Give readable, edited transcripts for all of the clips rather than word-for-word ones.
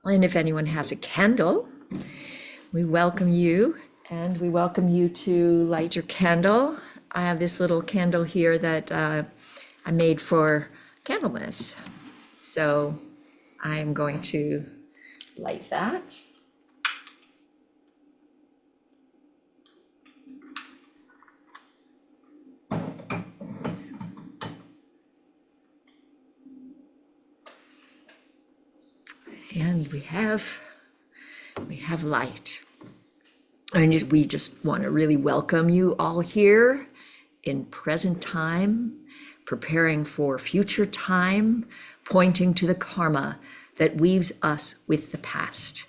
And if anyone has a candle, we welcome you, and we welcome you to light your candle. I have this little candle here that I made for Candlemas. So I'm going to light that. And we have light. And we just want to really welcome you all here in present time, preparing for future time, pointing to the karma that weaves us with the past.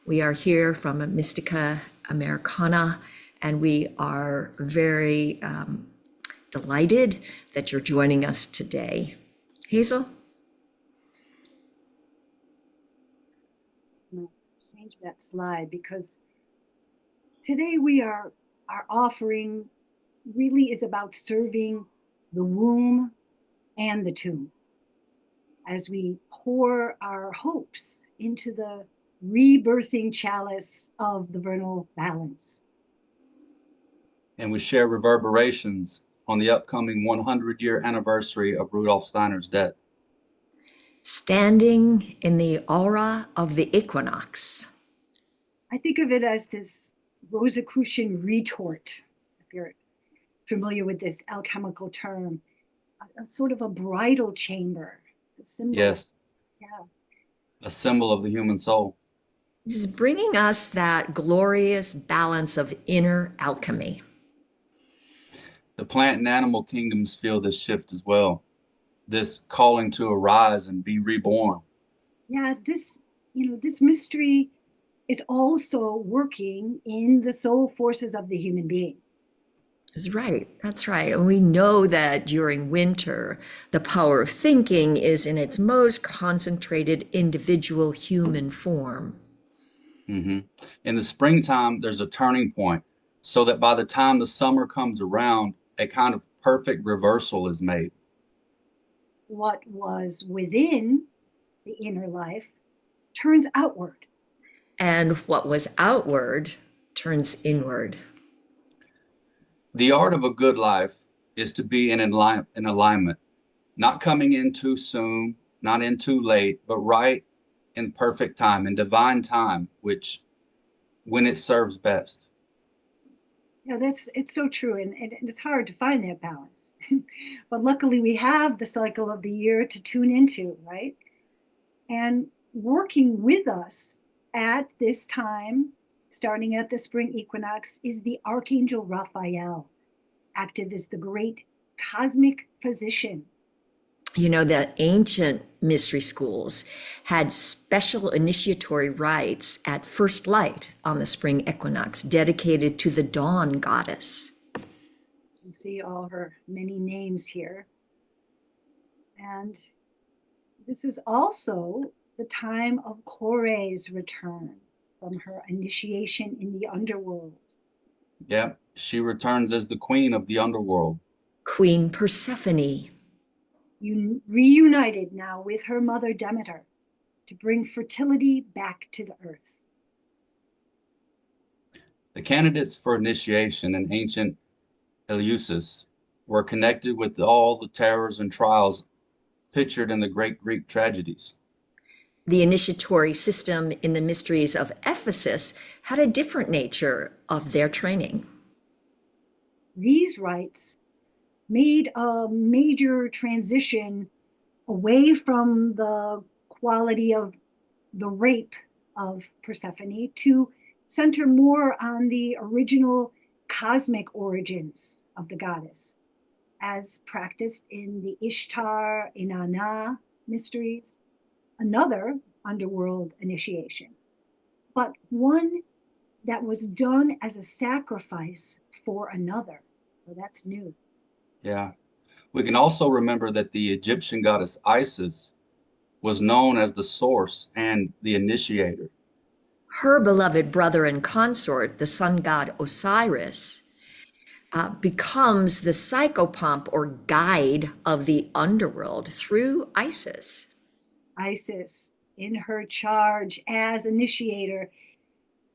We are here from Mystica, Americana, and we are very delighted that you're joining us today. Hazel? Change that slide because today our offering really is about serving the womb and the tomb as we pour our hopes into the rebirthing chalice of the vernal balance. And we share reverberations on the upcoming 100-year anniversary of Rudolf Steiner's death. Standing in the aura of the equinox. I think of it as this Rosicrucian retort, if you're familiar with this alchemical term, a sort of a bridal chamber. It's a symbol. Yes. Yeah. A symbol of the human soul. This is bringing us that glorious balance of inner alchemy. The plant and animal kingdoms feel this shift as well. This calling to arise and be reborn. Yeah, this mystery is also working in the soul forces of the human being. That's right. That's right. And we know that during winter, the power of thinking is in its most concentrated individual human form. Mm-hmm. In the springtime, there's a turning point so that by the time the summer comes around, a kind of perfect reversal is made. What was within the inner life turns outward. And what was outward turns inward. The art of a good life is to be in alignment, not coming in too soon, not in too late, but right in perfect time, in divine time, which when it serves best. Yeah, it's so true, and it's hard to find that balance. But luckily, we have the cycle of the year to tune into, right? And working with us at this time, starting at the spring equinox, is the Archangel Raphael, active as the great cosmic physician. You know, the ancient mystery schools had special initiatory rites at first light on the spring equinox dedicated to the dawn goddess. You see all her many names here. And this is also the time of Kore's return from her initiation in the underworld. Yeah, she returns as the queen of the underworld. Queen Persephone. Reunited now with her mother Demeter to bring fertility back to the earth. The candidates for initiation in ancient Eleusis were connected with all the terrors and trials pictured in the great Greek tragedies. The initiatory system in the mysteries of Ephesus had a different nature of their training. These rites made a major transition away from the quality of the rape of Persephone to center more on the original cosmic origins of the goddess, as practiced in the Ishtar Inanna mysteries, another underworld initiation, but one that was done as a sacrifice for another. So that's new. Yeah. We can also remember that the Egyptian goddess Isis was known as the source and the initiator. Her beloved brother and consort, the sun god Osiris, becomes the psychopomp or guide of the underworld through Isis. Isis, in her charge as initiator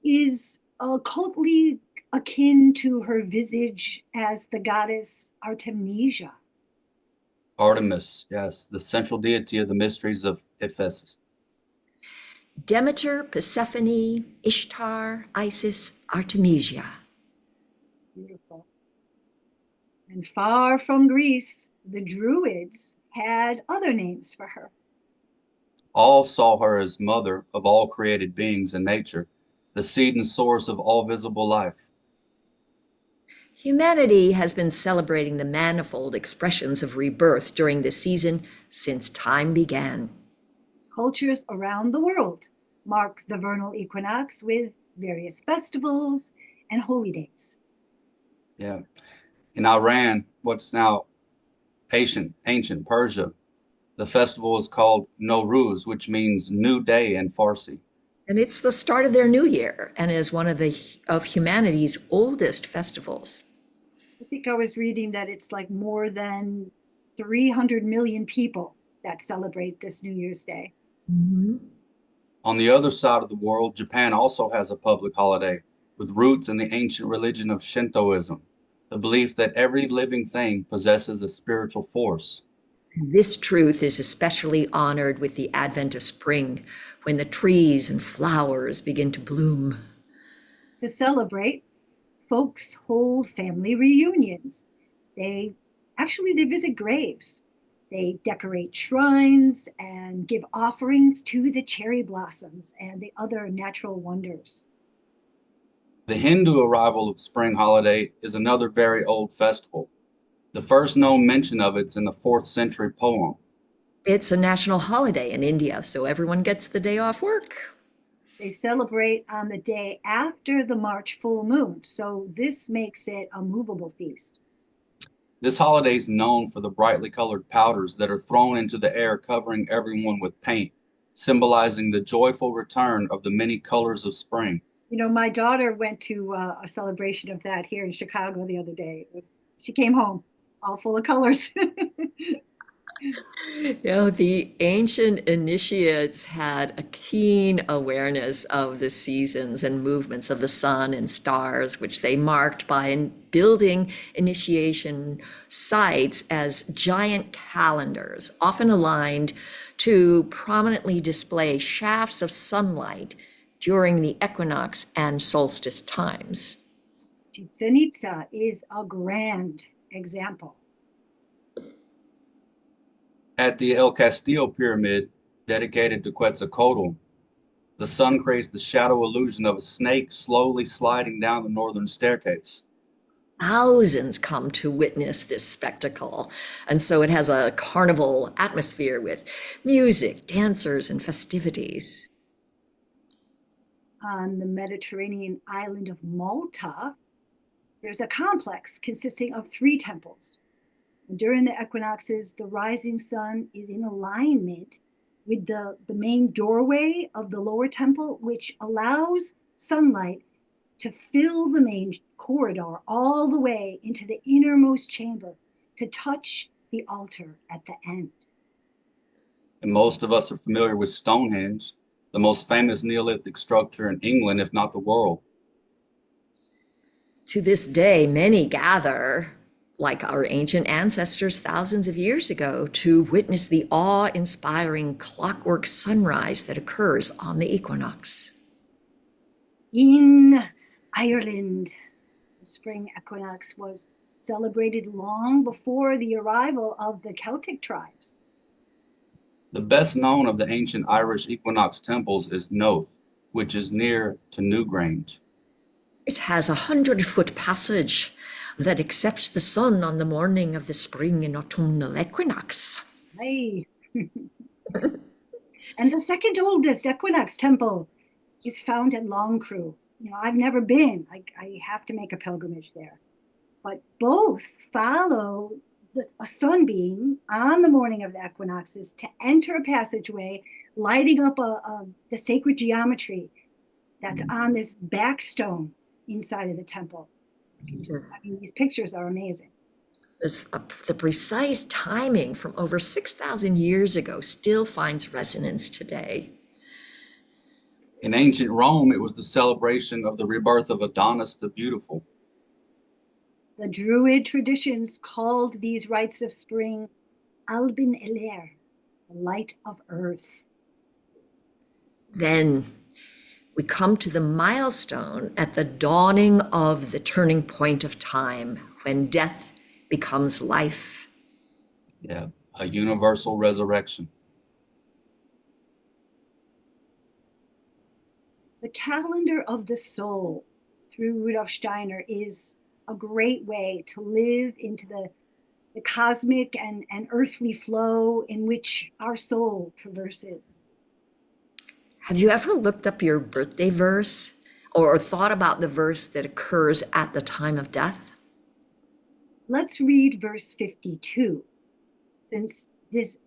is occultly akin to her visage as the goddess Artemisia. Artemis, yes, the central deity of the mysteries of Ephesus. Demeter, Persephone, Ishtar, Isis, Artemisia. Beautiful. And far from Greece, the Druids had other names for her. All saw her as mother of all created beings in nature, the seed and source of all visible life. Humanity has been celebrating the manifold expressions of rebirth during this season since time began. Cultures around the world mark the vernal equinox with various festivals and holy days. Yeah. In Iran, what's now ancient Persia, the festival is called Nowruz, which means new day in Farsi. And it's the start of their new year and is one of humanity's oldest festivals. I think I was reading that it's like more than 300 million people that celebrate this New Year's Day. Mm-hmm. On the other side of the world, Japan also has a public holiday with roots in the ancient religion of Shintoism, the belief that every living thing possesses a spiritual force. This truth is especially honored with the advent of spring, when the trees and flowers begin to bloom. To celebrate, folks hold family reunions. They visit graves. They decorate shrines and give offerings to the cherry blossoms and the other natural wonders. The Hindu arrival of spring holiday is another very old festival. The first known mention of it's in the 4th century poem. It's a national holiday in India, so everyone gets the day off work. They celebrate on the day after the March full moon, so this makes it a movable feast. This holiday is known for the brightly colored powders that are thrown into the air, covering everyone with paint, symbolizing the joyful return of the many colors of spring. You know, my daughter went to a celebration of that here in Chicago the other day. She came home all full of colors. The ancient initiates had a keen awareness of the seasons and movements of the sun and stars, which they marked by building initiation sites as giant calendars, often aligned to prominently display shafts of sunlight during the equinox and solstice times. Chichen Itza is a grand example. At the El Castillo pyramid, dedicated to Quetzalcoatl, the sun creates the shadow illusion of a snake slowly sliding down the northern staircase. Thousands come to witness this spectacle, and so it has a carnival atmosphere with music, dancers, and festivities. On the Mediterranean island of Malta, there's a complex consisting of 3 temples. And during the equinoxes, the rising sun is in alignment with the main doorway of the lower temple, which allows sunlight to fill the main corridor all the way into the innermost chamber to touch the altar at the end. And most of us are familiar with Stonehenge, the most famous Neolithic structure in England, if not the world. To this day, many gather, like our ancient ancestors thousands of years ago, to witness the awe-inspiring clockwork sunrise that occurs on the equinox. In Ireland, the spring equinox was celebrated long before the arrival of the Celtic tribes. The best known of the ancient Irish equinox temples is Noath, which is near to Newgrange. It has a 100-foot passage that accepts the sun on the morning of the spring and autumnal equinox. Hey. And the second oldest equinox temple is found at Longcrew. You know, I've never been. I have to make a pilgrimage there. But both follow a sunbeam on the morning of the equinoxes to enter a passageway, lighting up the sacred geometry that's on this backstone inside of the temple. These pictures are amazing. The precise timing from over 6,000 years ago still finds resonance today. In ancient Rome, it was the celebration of the rebirth of Adonis the Beautiful. The Druid traditions called these rites of spring Albin Eler, the light of earth. Then we come to the milestone at the dawning of the turning point of time, when death becomes life. Yeah, a universal resurrection. The calendar of the soul through Rudolf Steiner is a great way to live into the cosmic and earthly flow in which our soul traverses. Have you ever looked up your birthday verse or thought about the verse that occurs at the time of death? Let's read verse 52, since this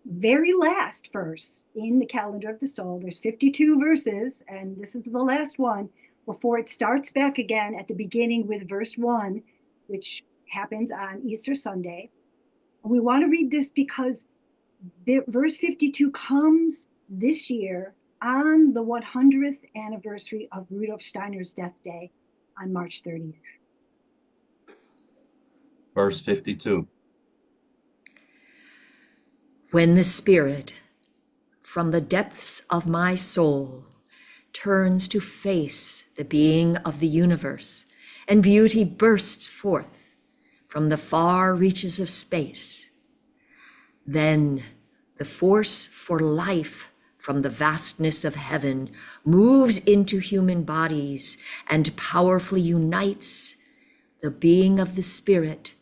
very last verse in the calendar of the soul, there's 52 verses, and this is the last one before it starts back again at the beginning with verse 1, which happens on Easter Sunday. And we want to read this because verse 52 comes this year on the 100th anniversary of Rudolf Steiner's death day on March 30th. Verse 52. When the spirit from the depths of my soul turns to face the being of the universe, and beauty bursts forth from the far reaches of space, then the force for life from the vastness of heaven moves into human bodies and powerfully unites the being of the spirit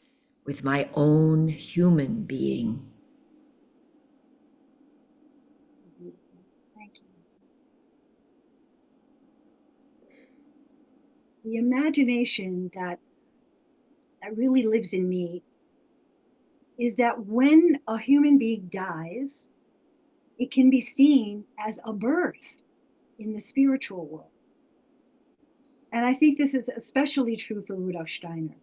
with my own human being. Thank you. The imagination that really lives in me is that when a human being dies, it can be seen as a birth in the spiritual world. And I think this is especially true for Rudolf Steiner.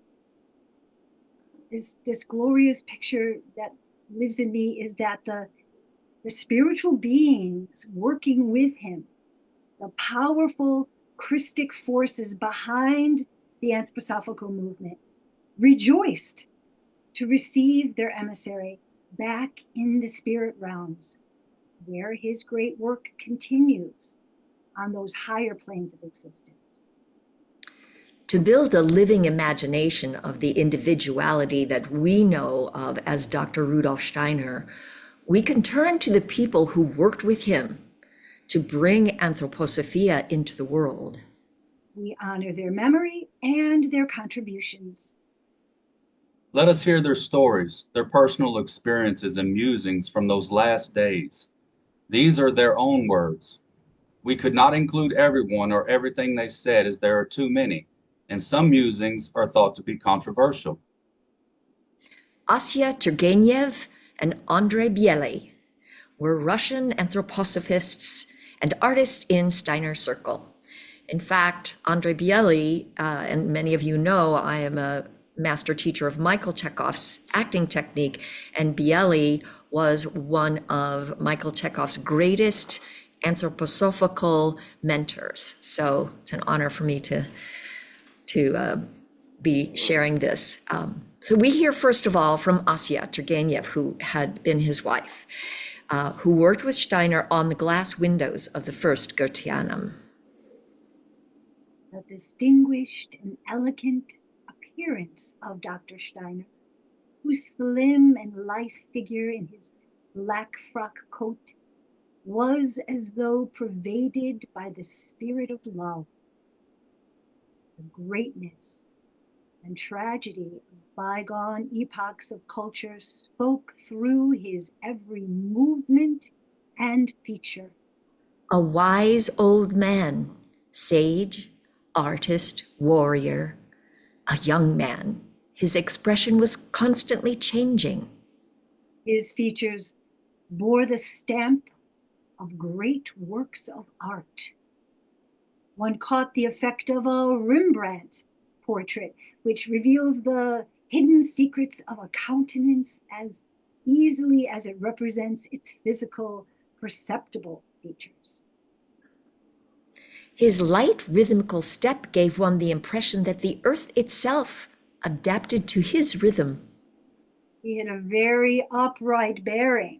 This glorious picture that lives in me is that the spiritual beings working with him, the powerful Christic forces behind the anthroposophical movement, rejoiced to receive their emissary back in the spirit realms, where his great work continues on those higher planes of existence. To build a living imagination of the individuality that we know of as Dr. Rudolf Steiner, we can turn to the people who worked with him to bring anthroposophia into the world. We honor their memory and their contributions. Let us hear their stories, their personal experiences and musings from those last days. These are their own words. We could not include everyone or everything they said, as there are too many, and some musings are thought to be controversial. Asya Turgenev and Andrei Bieley were Russian anthroposophists and artists in Steiner Circle. In fact, Andrei Bieley, and many of you know, I am a master teacher of Michael Chekhov's acting technique, and Bieley was one of Michael Chekhov's greatest anthroposophical mentors. So it's an honor for me to be sharing this. So we hear first of all from Asya Turgenev, who had been his wife, who worked with Steiner on the glass windows of the first Goetheanum. The distinguished and elegant appearance of Dr. Steiner, whose slim and lithe figure in his black frock coat was as though pervaded by the spirit of love. The greatness and tragedy of bygone epochs of culture spoke through his every movement and feature. A wise old man, sage, artist, warrior, a young man. His expression was constantly changing. His features bore the stamp of great works of art. One caught the effect of a Rembrandt portrait, which reveals the hidden secrets of a countenance as easily as it represents its physical, perceptible features. His light rhythmical step gave one the impression that the earth itself adapted to his rhythm. He had a very upright bearing,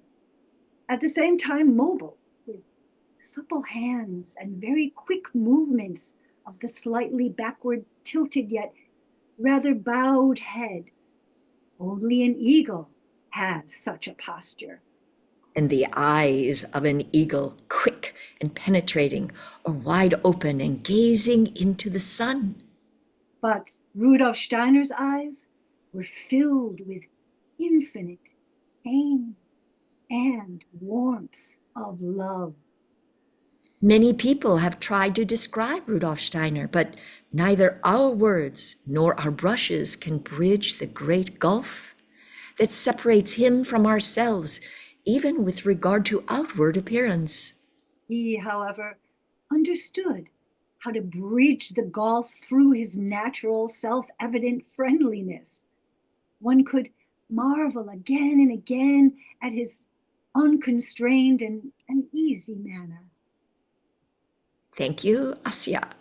at the same time mobile, with supple hands and very quick movements of the slightly backward tilted yet rather bowed head. Only an eagle has such a posture. And the eyes of an eagle, quick and penetrating, are wide open and gazing into the sun. But Rudolf Steiner's eyes were filled with infinite pain and warmth of love. Many people have tried to describe Rudolf Steiner, but neither our words nor our brushes can bridge the great gulf that separates him from ourselves, even with regard to outward appearance. He, however, understood how to bridge the gulf through his natural, self-evident friendliness. One could marvel again and again at his unconstrained and easy manner. Thank you, Asya.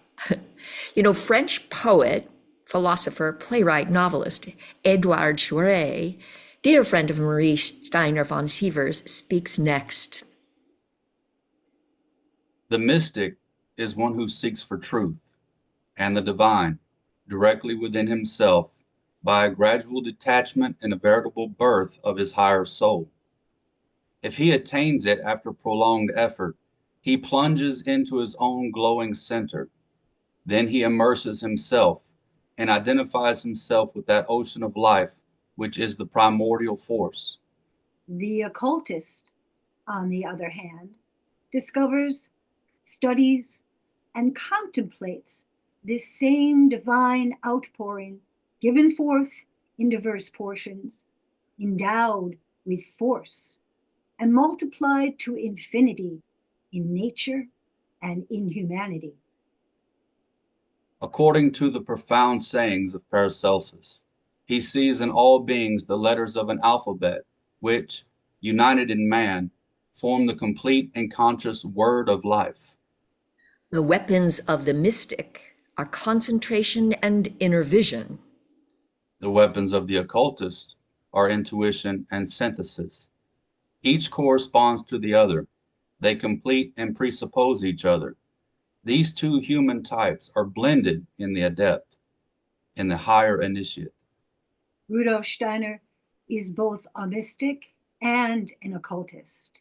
French poet, philosopher, playwright, novelist, Edouard Chouret, dear friend of Marie Steiner von Sievers, speaks next. The mystic is one who seeks for truth and the divine directly within himself by a gradual detachment and a veritable birth of his higher soul. If he attains it after prolonged effort, he plunges into his own glowing center. Then he immerses himself and identifies himself with that ocean of life, which is the primordial force. The occultist, on the other hand, discovers, studies, and contemplates this same divine outpouring given forth in diverse portions, endowed with force, and multiplied to infinity in nature and in humanity. According to the profound sayings of Paracelsus, he sees in all beings the letters of an alphabet, which, united in man, form the complete and conscious word of life. The weapons of the mystic are concentration and inner vision. The weapons of the occultist are intuition and synthesis. Each corresponds to the other. They complete and presuppose each other. These two human types are blended in the adept, in the higher initiate. Rudolf Steiner is both a mystic and an occultist.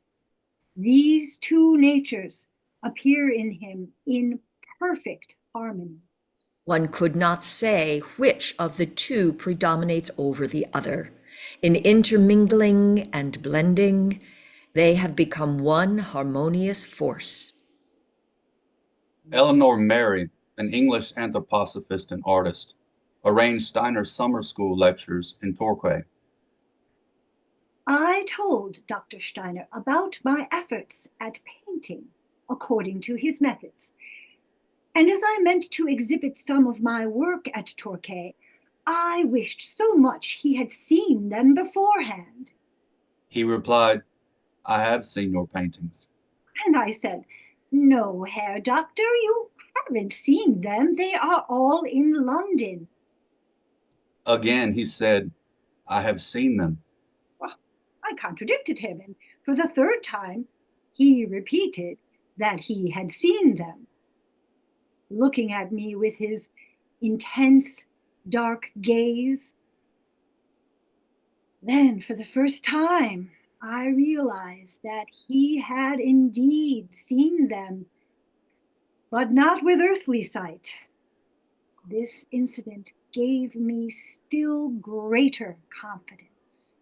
These two natures appear in him in perfect harmony. One could not say which of the two predominates over the other. In intermingling and blending, they have become one harmonious force. Eleanor Mary, an English anthroposophist and artist, arranged Steiner's summer school lectures in Torquay. I told Dr. Steiner about my efforts at painting according to his methods. And as I meant to exhibit some of my work at Torquay, I wished so much he had seen them beforehand. He replied, "I have seen your paintings." And I said, "No, Herr Doctor, you haven't seen them. They are all in London." Again, he said, "I have seen them." Well, I contradicted him, and for the third time, he repeated that he had seen them. Looking at me with his intense, dark gaze. Then, for the first time, I realized that he had indeed seen them, but not with earthly sight. This incident gave me still greater confidence.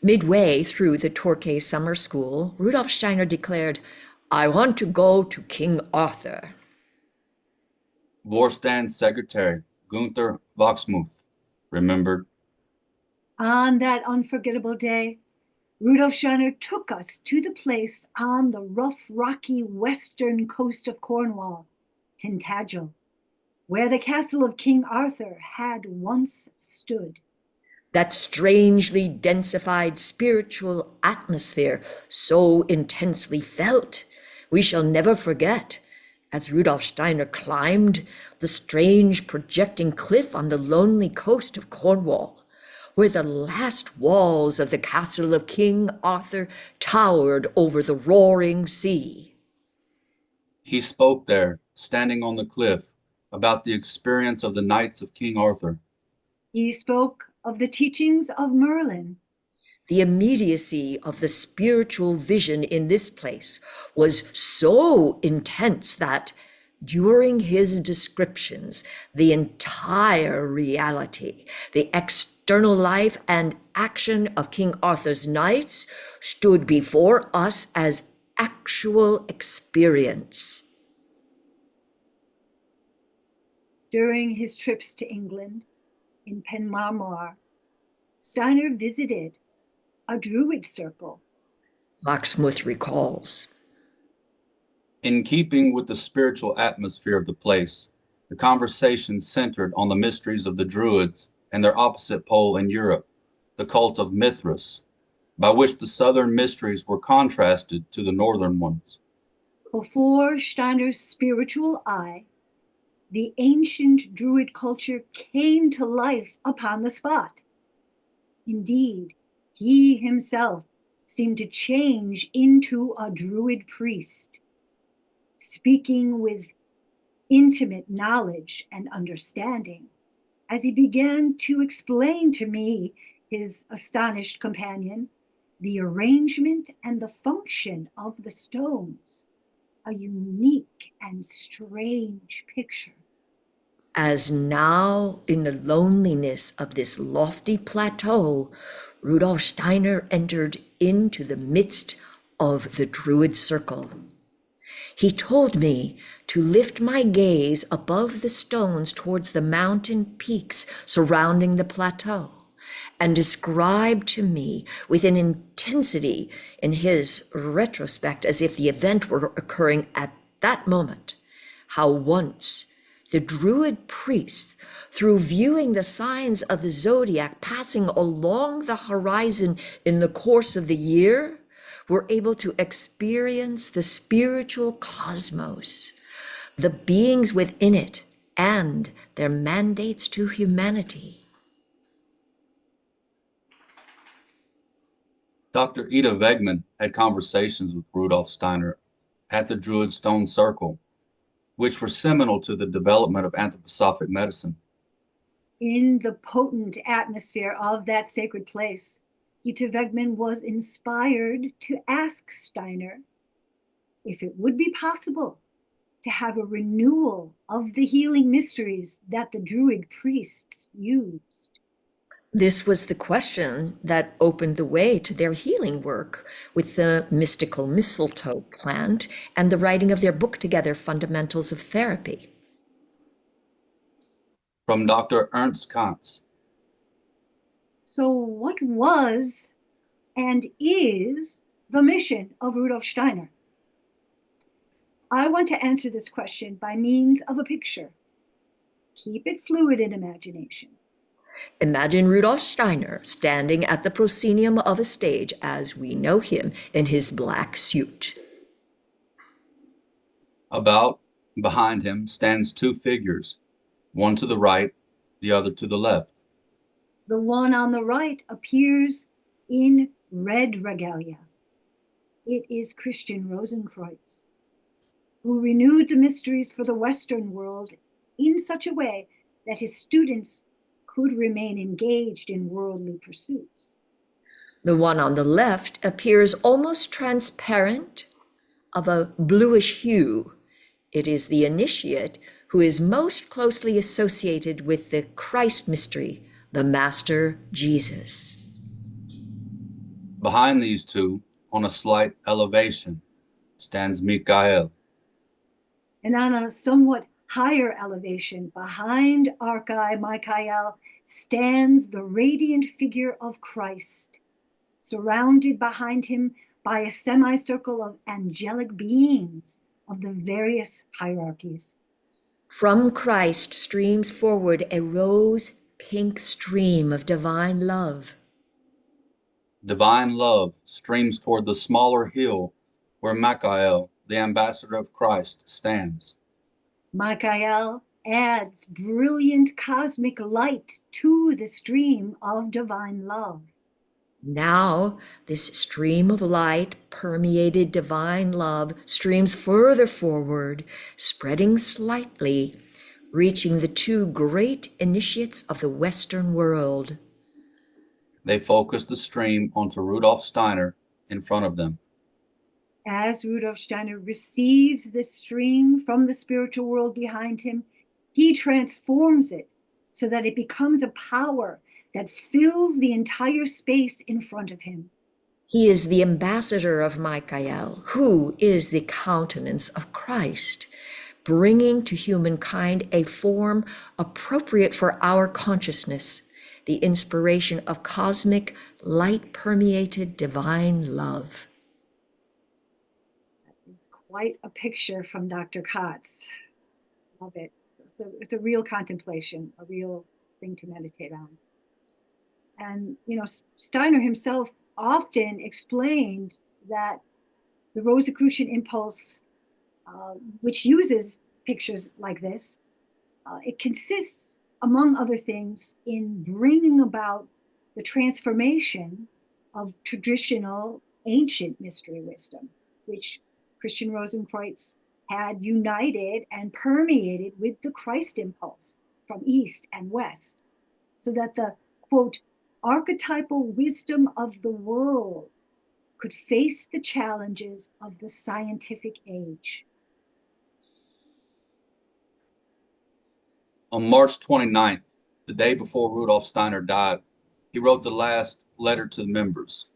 Midway through the Torquay summer school, Rudolf Steiner declared, "I want to go to King Arthur." Vorstand's secretary, Gunther Wachsmuth, remembered. On that unforgettable day, Rudolf Steiner took us to the place on the rough, rocky western coast of Cornwall, Tintagel, where the castle of King Arthur had once stood. That strangely densified spiritual atmosphere, so intensely felt, we shall never forget, as Rudolf Steiner climbed the strange projecting cliff on the lonely coast of Cornwall, where the last walls of the castle of King Arthur towered over the roaring sea. He spoke there, standing on the cliff, about the experience of the knights of King Arthur. He spoke of the teachings of Merlin. The immediacy of the spiritual vision in this place was so intense that during his descriptions, the entire reality, the external life and action of King Arthur's knights stood before us as actual experience. During his trips to England, in Penmarmor, Steiner visited a druid circle. Locksmith recalls. In keeping with the spiritual atmosphere of the place, the conversation centered on the mysteries of the Druids and their opposite pole in Europe, the cult of Mithras, by which the southern mysteries were contrasted to the northern ones. Before Steiner's spiritual eye, the ancient Druid culture came to life upon the spot. Indeed, he himself seemed to change into a Druid priest, speaking with intimate knowledge and understanding as he began to explain to me, his astonished companion, the arrangement and the function of the stones, a unique and strange picture. As now, in the loneliness of this lofty plateau, Rudolf Steiner entered into the midst of the Druid circle. He told me to lift my gaze above the stones towards the mountain peaks surrounding the plateau, and described to me with an intensity in his retrospect, as if the event were occurring at that moment, how once the Druid priests, through viewing the signs of the zodiac passing along the horizon in the course of the year, were able to experience the spiritual cosmos, the beings within it, and their mandates to humanity. Dr. Ida Wegman had conversations with Rudolf Steiner at the Druid Stone Circle, which were seminal to the development of anthroposophic medicine. In the potent atmosphere of that sacred place, Ita Wegman was inspired to ask Steiner if it would be possible to have a renewal of the healing mysteries that the Druid priests used. This was the question that opened the way to their healing work with the mystical mistletoe plant and the writing of their book together, Fundamentals of Therapy. From Dr. Ernst Kantz. So what was and is the mission of Rudolf Steiner? I want to answer this question by means of a picture. Keep it fluid in imagination. Imagine Rudolf Steiner standing at the proscenium of a stage as we know him in his black suit. About behind him stands two figures, one to the right, the other to the left. The one on the right appears in red regalia. It is Christian Rosenkreuz, who renewed the mysteries for the Western world in such a way that his students could remain engaged in worldly pursuits. The one on the left appears almost transparent, of a bluish hue. It is the initiate who is most closely associated with the Christ mystery, the Master Jesus. Behind these two, on a slight elevation, stands Michael. And on a somewhat higher elevation, behind Michael, stands the radiant figure of Christ, surrounded behind him by a semicircle of angelic beings of the various hierarchies. From Christ streams forward a rose-pink stream of divine love. Divine love streams toward the smaller hill where Michael, the ambassador of Christ, stands. Michael adds brilliant cosmic light to the stream of divine love. Now, this stream of light, permeated divine love, streams further forward, spreading slightly, reaching the two great initiates of the Western world. They focus the stream onto Rudolf Steiner in front of them. As Rudolf Steiner receives this stream from the spiritual world behind him, he transforms it so that it becomes a power that fills the entire space in front of him. He is the ambassador of Michael, who is the countenance of Christ, bringing to humankind a form appropriate for our consciousness, the inspiration of cosmic, light-permeated divine love. That is quite a picture from Dr. Kotz. Love it. It's a real contemplation, a real thing to meditate on. And, Steiner himself often explained that the Rosicrucian impulse, which uses pictures like this, it consists, among other things, in bringing about the transformation of traditional ancient mystery wisdom, which Christian Rosenkreutz had united and permeated with the Christ impulse from East and West, so that the, quote, archetypal wisdom of the world could face the challenges of the scientific age. On March 29th, the day before Rudolf Steiner died, he wrote the last letter to the members,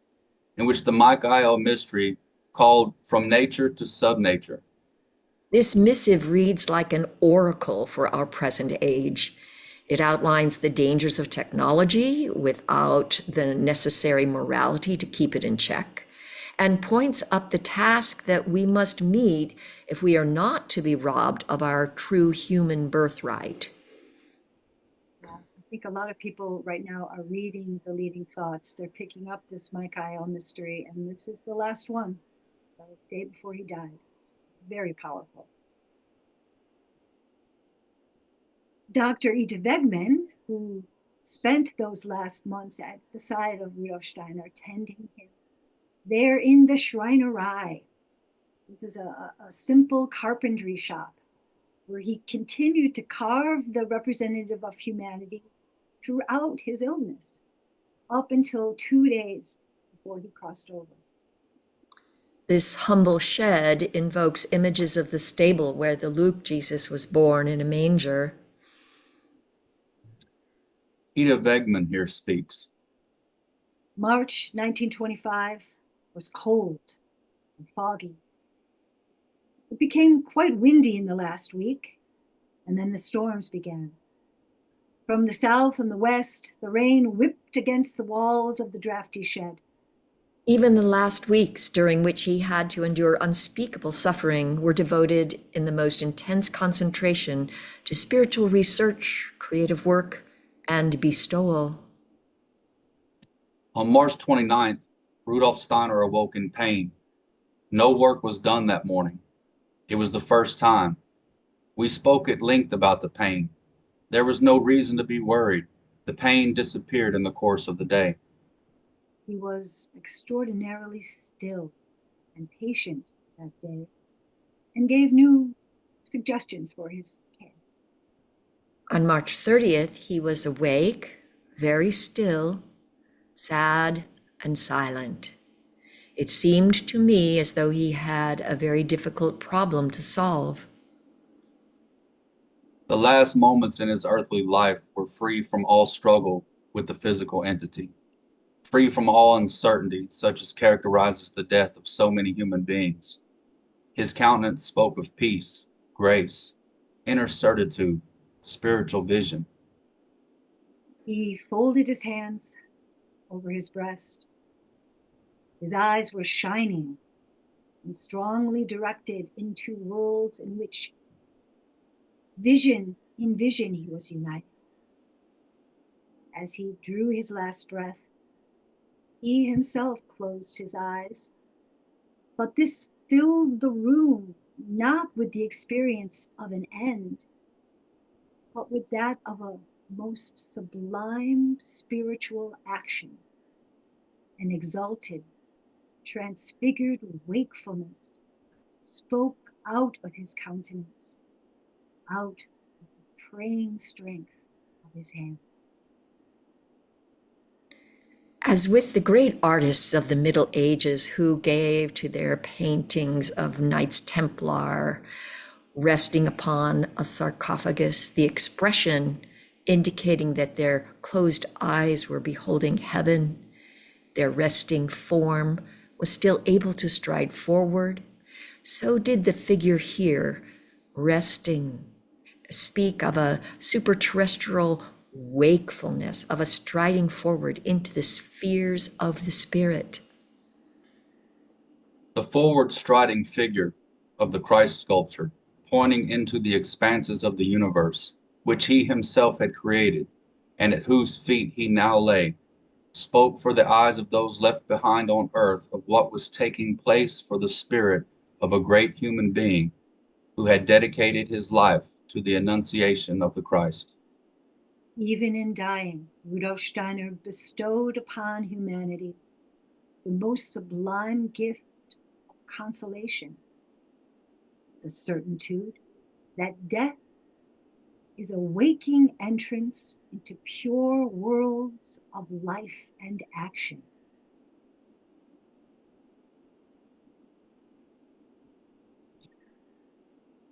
in which the Michael mystery called from nature to subnature. This missive reads like an oracle for our present age. It outlines the dangers of technology without the necessary morality to keep it in check, and points up the task that we must meet if we are not to be robbed of our true human birthright. I think a lot of people right now are reading the leading thoughts. They're picking up this Michael mystery, and this is the last one, the day before he died. It's very powerful. Dr. Ida Wegman, who spent those last months at the side of Rudolf Steiner, tending him there in the Schreinerei. This is a simple carpentry shop where he continued to carve the representative of humanity throughout his illness, up until 2 days before he crossed over. This humble shed invokes images of the stable where the Luke Jesus was born in a manger. Ida Wegman here speaks. March 1925 was cold and foggy. It became quite windy in the last week, and then the storms began. From the south and the west, the rain whipped against the walls of the drafty shed. Even the last weeks during which he had to endure unspeakable suffering were devoted in the most intense concentration to spiritual research, creative work, and bestowal. On March 29th, Rudolf Steiner awoke in pain. No work was done that morning. It was the first time. We spoke at length about the pain. There was no reason to be worried. The pain disappeared in the course of the day. He was extraordinarily still and patient that day, and gave new suggestions for his care. On March 30th, he was awake, very still, sad and silent. It seemed to me as though he had a very difficult problem to solve. The last moments in his earthly life were free from all struggle with the physical entity, free from all uncertainty such as characterizes the death of so many human beings. His countenance spoke of peace, grace, inner certitude, spiritual vision. He folded his hands over his breast. His eyes were shining and strongly directed into worlds in which in vision he was united. As he drew his last breath, he himself closed his eyes, but this filled the room not with the experience of an end, but with that of a most sublime spiritual action, an exalted, transfigured wakefulness spoke out of his countenance, out of the praying strength of his hands. As with the great artists of the Middle Ages who gave to their paintings of Knights Templar resting upon a sarcophagus the expression indicating that their closed eyes were beholding heaven, their resting form was still able to stride forward, so did the figure here, resting, speak of a superterrestrial wakefulness, of a striding forward into the spheres of the spirit. The forward striding figure of the Christ sculpture, pointing into the expanses of the universe, which he himself had created, and at whose feet he now lay, spoke for the eyes of those left behind on earth of what was taking place for the spirit of a great human being who had dedicated his life to the Annunciation of the Christ. Even in dying, Rudolf Steiner bestowed upon humanity the most sublime gift of consolation, the certitude that death is a waking entrance into pure worlds of life and action.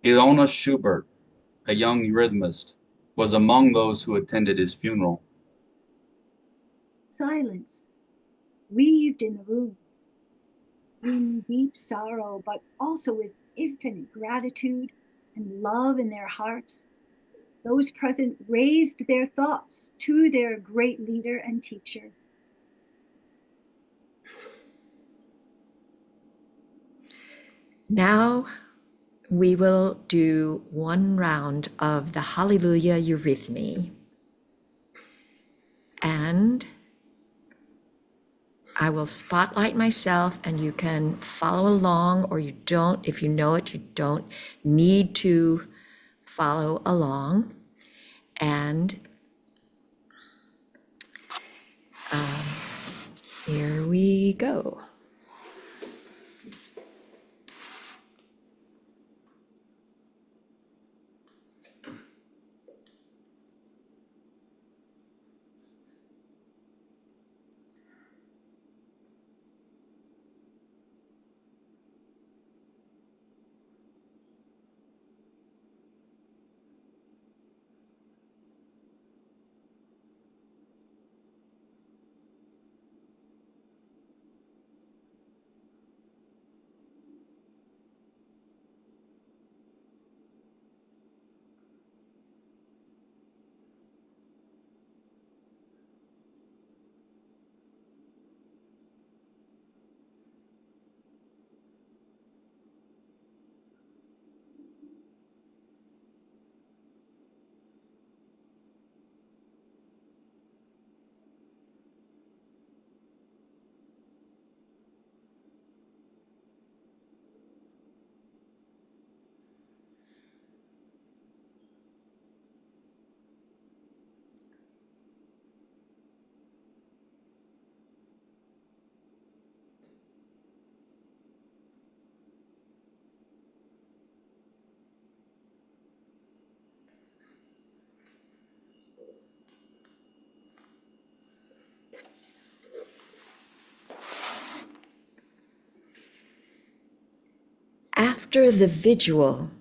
Ilona Schubert, a young rhythmist, was among those who attended his funeral. Silence weaved in the room, in deep sorrow, but also with infinite gratitude and love in their hearts. Those present raised their thoughts to their great leader and teacher. Now we will do one round of the Hallelujah Eurythmy. And I will spotlight myself and you can follow along, or you don't, if you know it, you don't need to follow along. And here we go. After the vigil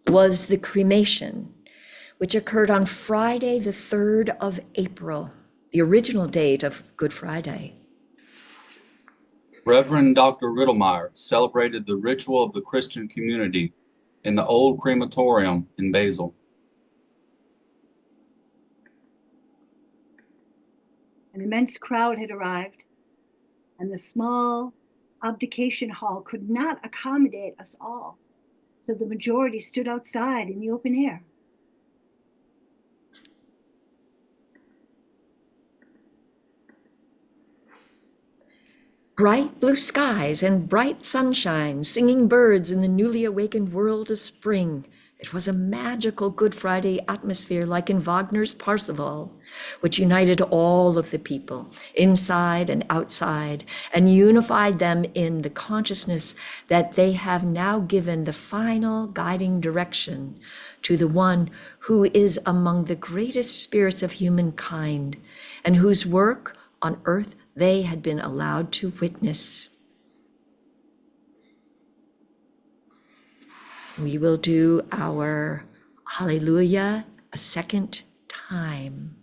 was the cremation, which occurred on Friday, the 3rd of April, the original date of Good Friday. Reverend Dr. Riddlemeyer celebrated the ritual of the Christian community in the old crematorium in Basel. An immense crowd had arrived, and the small abdication hall could not accommodate us all, so the majority stood outside in the open air. Bright blue skies and bright sunshine, singing birds in the newly awakened world of spring. It was a magical Good Friday atmosphere like in Wagner's Parsifal, which united all of the people, inside and outside, and unified them in the consciousness that they have now given the final guiding direction to the one who is among the greatest spirits of humankind, and whose work on earth they had been allowed to witness. We will do our Hallelujah a second time.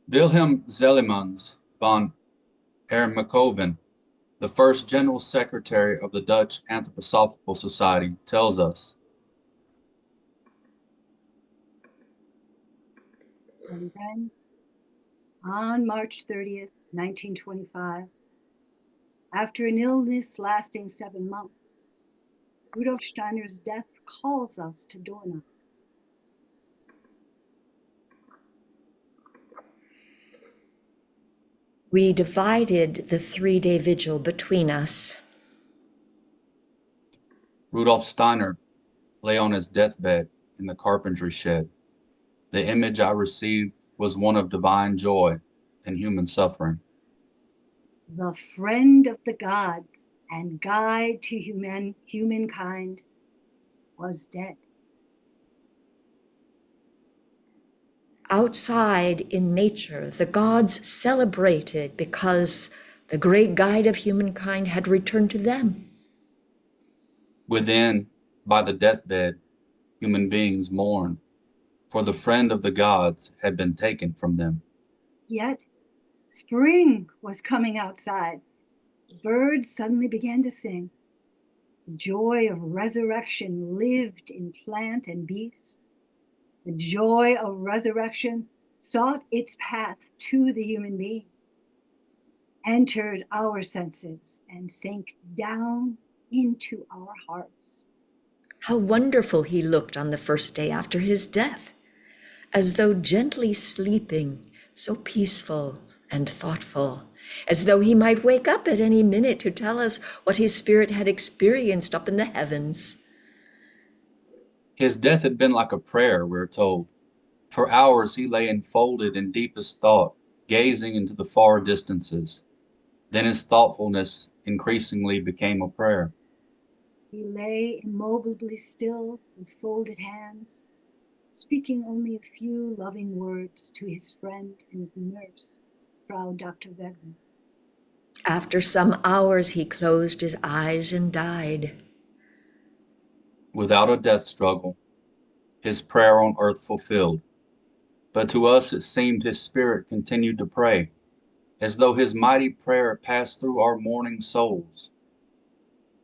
Wilhelm Zellemans von Ermekoven, the first General Secretary of the Dutch Anthroposophical Society, tells us, And then, on March 30th, 1925, after an illness lasting 7 months, Rudolf Steiner's death calls us to Dorna. We divided the 3-day vigil between us. Rudolf Steiner lay on his deathbed in the carpentry shed. The image I received was one of divine joy and human suffering. The friend of the gods and guide to humankind was dead. Outside in nature, the gods celebrated because the great guide of humankind had returned to them. Within, by the deathbed, human beings mourned, for the friend of the gods had been taken from them. Yet, spring was coming outside. Birds suddenly began to sing. The joy of resurrection lived in plant and beast. The joy of resurrection sought its path to the human being, entered our senses, and sank down into our hearts. How wonderful he looked on the first day after his death, as though gently sleeping, so peaceful and thoughtful, as though he might wake up at any minute to tell us what his spirit had experienced up in the heavens. His death had been like a prayer, we're told. For hours he lay enfolded in deepest thought, gazing into the far distances. Then his thoughtfulness increasingly became a prayer. He lay immovably still with folded hands, speaking only a few loving words to his friend and nurse, Frau Dr. Wegner. After some hours, he closed his eyes and died. Without a death struggle, his prayer on earth fulfilled. But to us it seemed his spirit continued to pray, as though his mighty prayer passed through our mourning souls.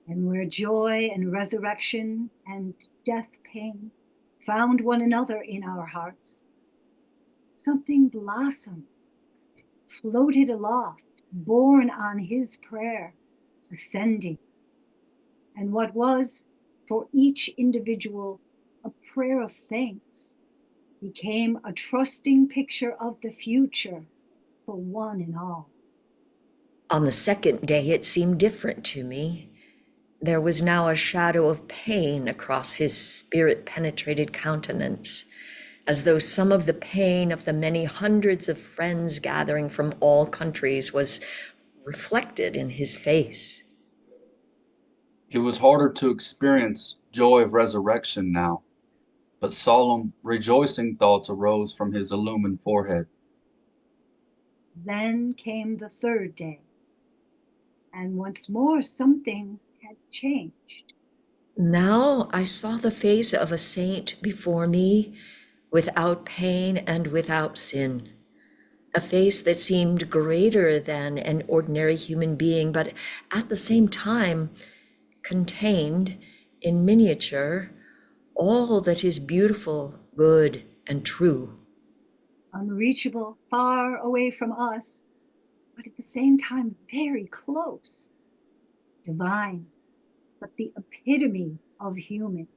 And where joy and resurrection and death pain found one another in our hearts, something blossomed, floated aloft, borne on his prayer, ascending. And what was, for each individual, a prayer of thanks, became a trusting picture of the future for one and all. On the second day, it seemed different to me. There was now a shadow of pain across his spirit-penetrated countenance, as though some of the pain of the many hundreds of friends gathering from all countries was reflected in his face. It was harder to experience joy of resurrection now, but solemn, rejoicing thoughts arose from his illumined forehead. Then came the third day, and once more something had changed. Now I saw the face of a saint before me, without pain and without sin. A face that seemed greater than an ordinary human being, but at the same time contained in miniature all that is beautiful, good, and true. Unreachable, far away from us, but at the same time very close. Divine, but the epitome of human.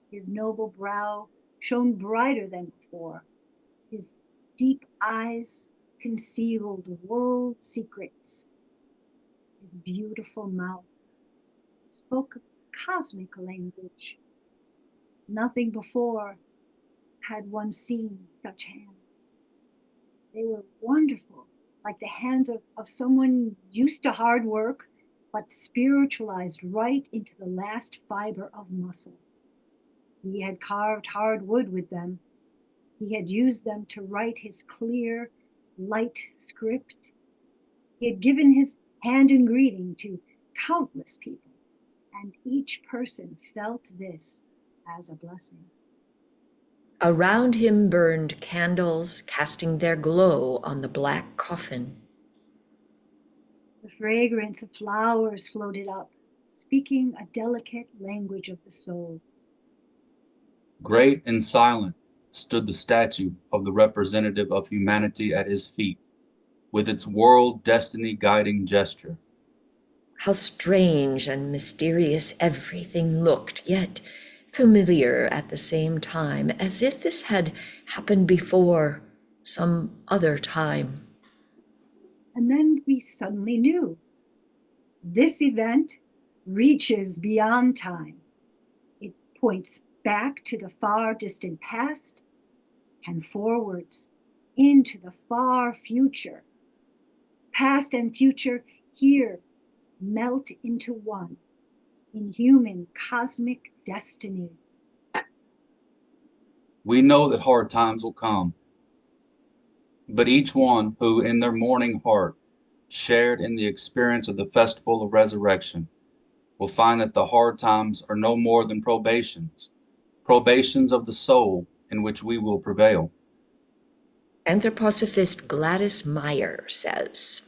His noble brow shone brighter than before. His deep eyes concealed world secrets. His beautiful mouth spoke a cosmic language. Nothing before had one seen such hands. They were wonderful, like the hands of someone used to hard work, but spiritualized right into the last fiber of muscle. He had carved hard wood with them. He had used them to write his clear, light script. He had given his hand in greeting to countless people, and each person felt this as a blessing. Around him burned candles, casting their glow on the black coffin. The fragrance of flowers floated up, speaking a delicate language of the soul. Great and silent stood the statue of the representative of humanity at his feet, with its world destiny guiding gesture. How strange and mysterious everything looked, yet familiar at the same time, as if this had happened before, some other time. And then we suddenly knew. This event reaches beyond time. It points back to the far distant past and forwards into the far future. Past and future here melt into one in human cosmic destiny. We know that hard times will come, but each one who in their mourning heart shared in the experience of the festival of resurrection will find that the hard times are no more than probations of the soul in which we will prevail. Anthroposophist Gladys Meyer says,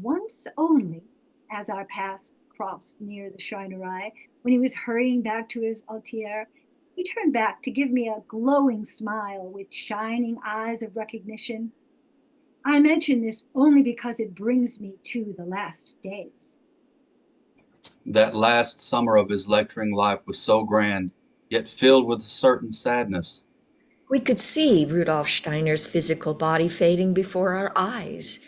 Once only, as our paths crossed near the Schreinerei, when he was hurrying back to his Altier, he turned back to give me a glowing smile with shining eyes of recognition. I mention this only because it brings me to the last days. That last summer of his lecturing life was so grand, yet filled with a certain sadness. we could see Rudolf Steiner's physical body fading before our eyes.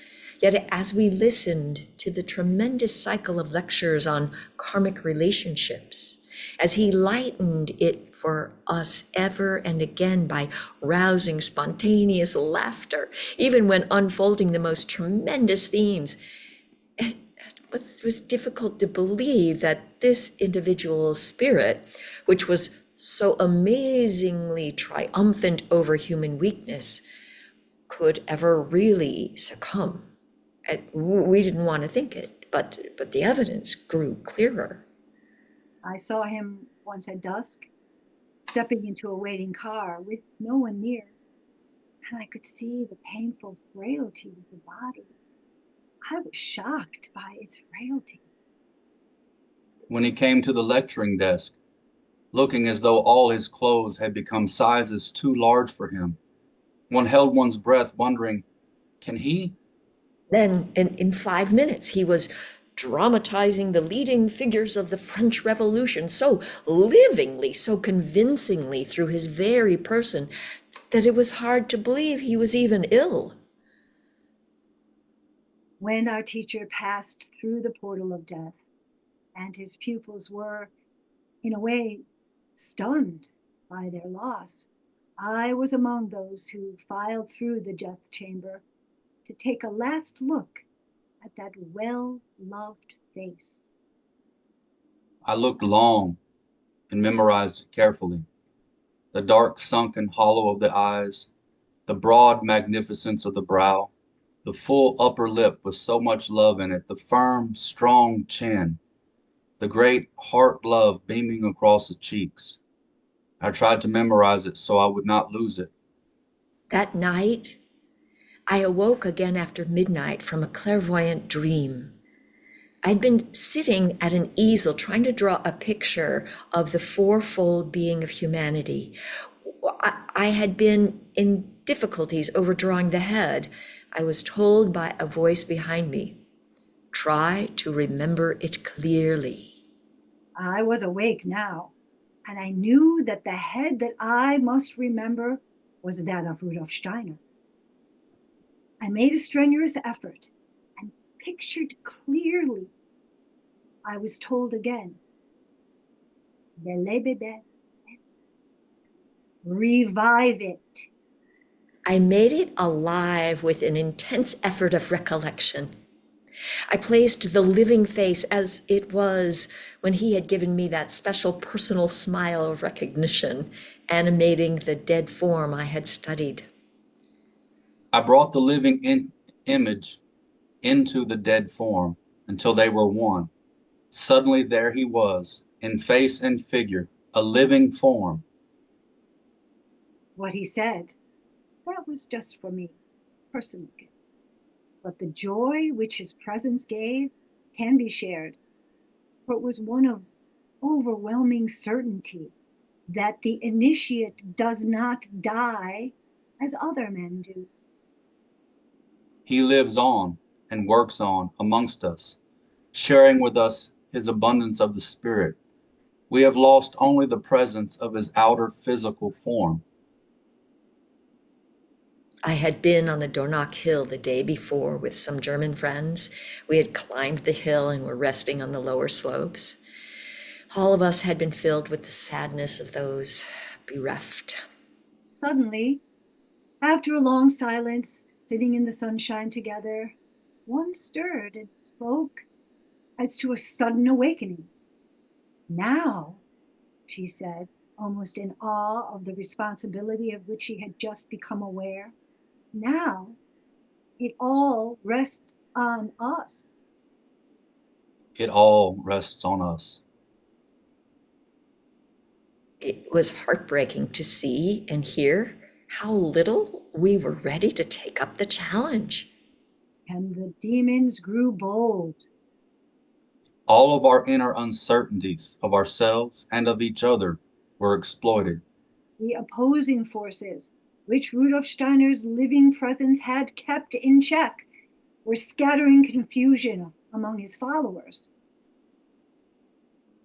Yet as we listened to the tremendous cycle of lectures on karmic relationships, as he lightened it for us ever and again by rousing spontaneous laughter, even when unfolding the most tremendous themes, it was difficult to believe that this individual's spirit, which was so amazingly triumphant over human weakness, could ever really succumb. We didn't want to think it, but the evidence grew clearer. I saw him once at dusk, stepping into a waiting car with no one near, and I could see the painful frailty of the body. I was shocked by its frailty. When he came to the lecturing desk, looking as though all his clothes had become sizes too large for him, One held one's breath, wondering, can he? Then, in 5 minutes, he was dramatizing the leading figures of the French Revolution so livingly, so convincingly through his very person that it was hard to believe he was even ill. When our teacher passed through the portal of death, and his pupils were, in a way, stunned by their loss, I was among those who filed through the death chamber to take a last look at that well-loved face. I looked long and memorized it carefully. The dark sunken hollow of the eyes, the broad magnificence of the brow, the full upper lip with so much love in it, the firm, strong chin, the great heart love beaming across his cheeks. I tried to memorize it so I would not lose it. That night, I awoke again after midnight from a clairvoyant dream. I'd been sitting at an easel trying to draw a picture of the fourfold being of humanity. I had been in difficulties over drawing the head. I was told by a voice behind me, try to remember it clearly. I was awake now, and I knew that the head that I must remember was that of Rudolf Steiner. I made a strenuous effort and pictured clearly. I was told again, revive it. I made it alive with an intense effort of recollection. I placed the living face as it was when he had given me that special personal smile of recognition, animating the dead form I had studied. I brought the living image into the dead form until they were one. Suddenly there he was, in face and figure, a living form. What he said, that was just for me, personal gift. But the joy which his presence gave can be shared, for it was one of overwhelming certainty that the initiate does not die as other men do. He lives on and works on amongst us, sharing with us his abundance of the Spirit. We have lost only the presence of his outer physical form. I had been on the Dornach Hill the day before with some German friends. We had climbed the hill and were resting on the lower slopes. All of us had been filled with the sadness of those bereft. Suddenly, after a long silence, sitting in the sunshine together, one stirred and spoke as to a sudden awakening. Now, she said, almost in awe of the responsibility of which she had just become aware, now it all rests on us. It all rests on us. It was heartbreaking to see and hear how little we were ready to take up the challenge. And the demons grew bold. All of our inner uncertainties of ourselves and of each other were exploited. The opposing forces, which Rudolf Steiner's living presence had kept in check, were scattering confusion among his followers.